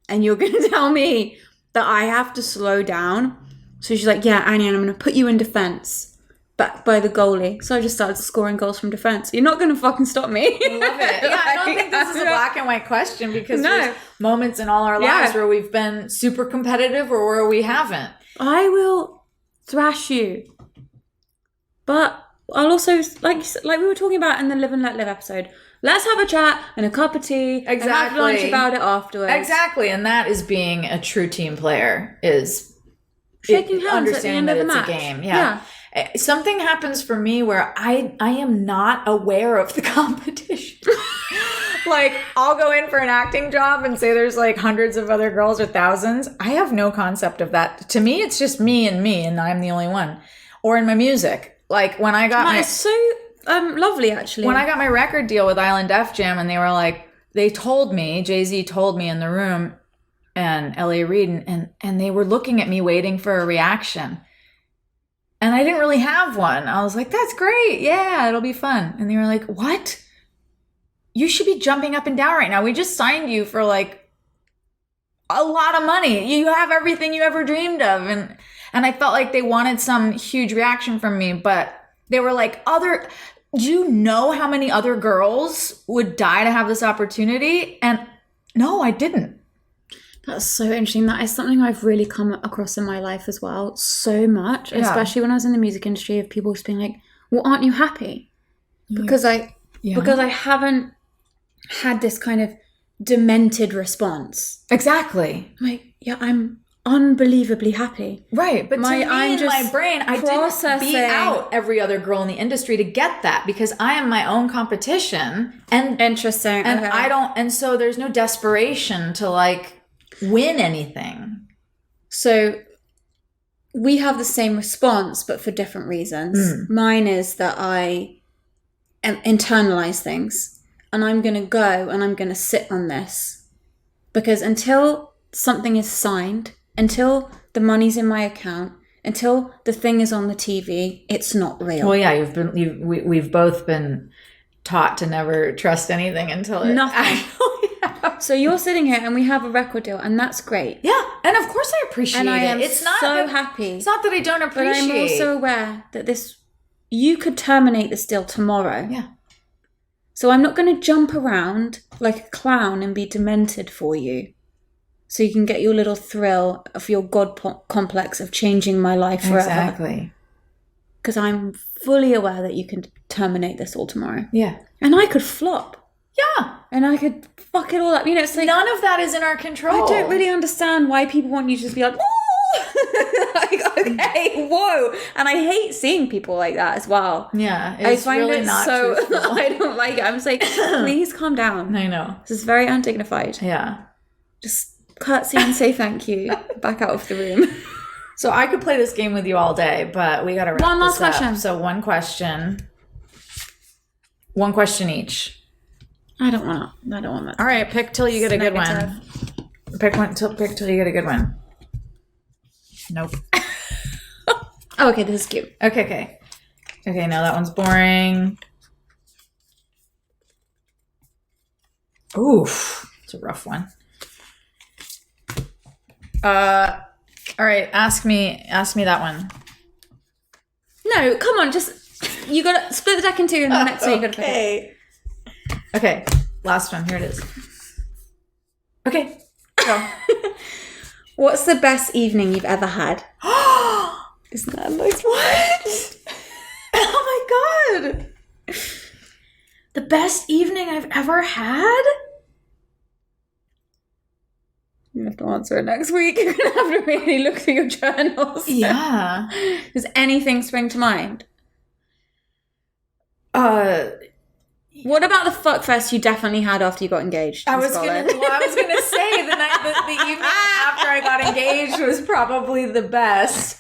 And you're going to tell me that I have to slow down? So she's like, yeah, Annie, and I'm going to put you in defense, back by the goalie. So I just started scoring goals from defense. You're not going to fucking stop me. I love it. Yeah, I don't think this is a black and white question because there's moments in all our lives where we've been super competitive or where we haven't. I will thrash you. But I'll also, like we were talking about in the Live and Let Live episode, let's have a chat and a cup of tea and have lunch about it afterwards. Exactly. And that is being a true team player, is shaking hands at the end of the match. It's a game. Yeah. Something happens for me where I am not aware of the competition. Like, I'll go in for an acting job and say there's like hundreds of other girls or thousands. I have no concept of that. To me, it's just me, and I'm the only one. Or in my music. Like, when I got it's so lovely, actually. When I got my record deal with Island Def Jam, and they were like, they told me, Jay-Z told me in the room, and L.A. Reid, and they were looking at me waiting for a reaction. And I didn't really have one. I was like, that's great. Yeah, it'll be fun. And they were like, what? You should be jumping up and down right now. We just signed you for like a lot of money. You have everything you ever dreamed of. And I felt like they wanted some huge reaction from me, but they were like, do you know how many other girls would die to have this opportunity? And no, I didn't. That's so interesting. That is something I've really come across in my life as well, so much, especially when I was in the music industry, of people just being like, well, aren't you happy? Because I haven't had this kind of demented response. Exactly. Like, yeah, I'm unbelievably happy. Right. But my brain, I didn't beat out every other girl in the industry to get that, because I am my own competition. And interesting. And and so there's no desperation to like win anything. So we have the same response, but for different reasons. Mine is that I internalize things, and I'm going to go and I'm going to sit on this, because until something is signed, until the money's in my account, until the thing is on the TV, it's not real. Well, yeah, we've both been taught to never trust anything until it actually happens. So you're sitting here and we have a record deal, and that's great. Yeah, and of course I appreciate it. And I am it's not so happy. It's not that I don't appreciate. But I'm also aware that you could terminate this deal tomorrow. Yeah. So I'm not going to jump around like a clown and be demented for you, so you can get your little thrill of your God complex of changing my life forever. Exactly. Because I'm fully aware that you can terminate this all tomorrow. Yeah. And I could flop. Yeah. And I could fuck it all up. You know, it's like, none of that is in our control. I don't really understand why people want you to just be like, whoa! Like, okay, whoa. And I hate seeing people like that as well. Yeah. It's I find really it not so, truthful. I don't like it. I'm just like, please calm down. I know. This is very undignified. Yeah. Just curtsy and say thank you. Back out of the room. So I could play this game with you all day, but we got to wrap One last this up. question. So one question each. I don't want that. All right, pick till you get a good one. Pick till you get a good one. Nope. Oh, okay, this is cute. Okay, no, that one's boring. Oof, it's a rough one. All right, ask me that one. No, come on, you gotta split the deck in two and the next one you gotta pick it. Okay, last one. Here it is. Okay, go. What's the best evening you've ever had? Isn't that a nice What? Oh my god. The best evening I've ever had? You have to answer it next week. You're going to have to really look through your journals. Yeah. Does anything spring to mind? What about the fuck fest you definitely had after you got engaged? I was gonna say the evening after I got engaged was probably the best.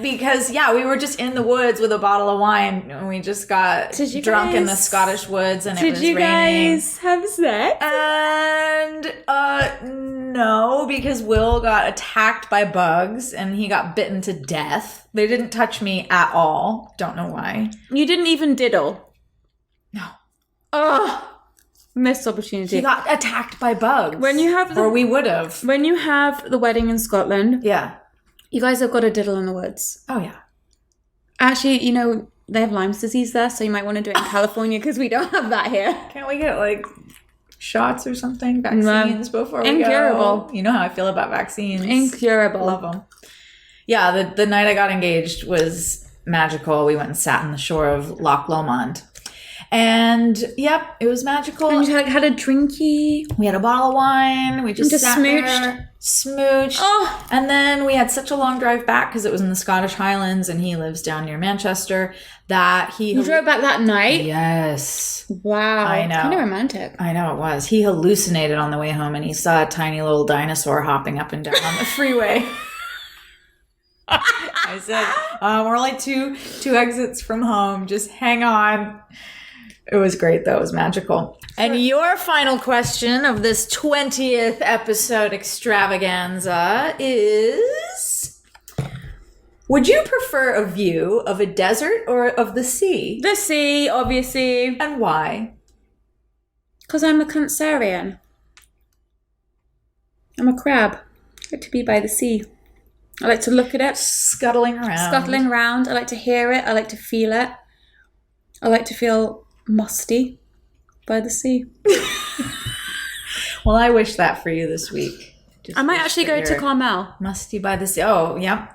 Because, yeah, we were just in the woods with a bottle of wine and we just got drunk in the Scottish woods and it was raining. Did you guys have sex? And, no, because Will got attacked by bugs and he got bitten to death. They didn't touch me at all. Don't know why. You didn't even diddle? No. Oh, missed opportunity. He got attacked by bugs. When you have or we would have. When you have the wedding in Scotland. Yeah. You guys have got a diddle in the woods. Oh, yeah. Actually, you know, they have Lyme's disease there, so you might want to do it in California because we don't have that here. Can't we get, like, shots or something? Vaccines before we Incurable. go? You know how I feel about vaccines. Incurable. Love them. Yeah, the night I got engaged was magical. We went and sat on the shore of Loch Lomond. And, yep, it was magical. And you had a drinky. We had a bottle of wine. We just sat smooched. there, smooched. Oh. And then we had such a long drive back because it was in the Scottish Highlands and he lives down near Manchester that he... You drove back that night? Yes. Wow. I know. Kind of romantic. I know it was. He hallucinated on the way home and he saw a tiny little dinosaur hopping up and down on the freeway. I said, we're only two exits from home. Just hang on. It was great, though. It was magical. And your final question of this 20th episode extravaganza is... Would you prefer a view of a desert or of the sea? The sea, obviously. And why? Because I'm a Cancerian. I'm a crab. I like to be by the sea. I like to look at it. Scuttling around. I like to hear it. I like to feel it. I like to feel... musty by the sea. Well, I wish that for you this week. I might actually go to Carmel. Musty by the sea. Oh, yeah.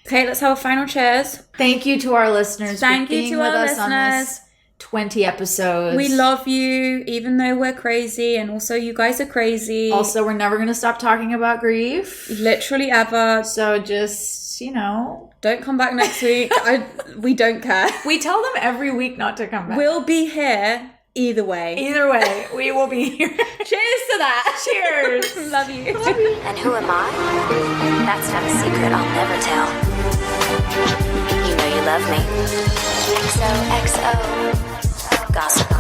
Okay, let's have a final cheers. Thank you to our listeners. Thank you to our listeners. On this 20 episodes. We love you, even though we're crazy, and also you guys are crazy. Also, we're never going to stop talking about grief. Literally ever. So just, don't come back next week. We don't care. We tell them every week not to come back. We'll be here either way. Either way, we will be here. Cheers to that. Cheers. Love you. And who am I? That's not a secret I'll never tell. You know you love me. XOXO. Gossip.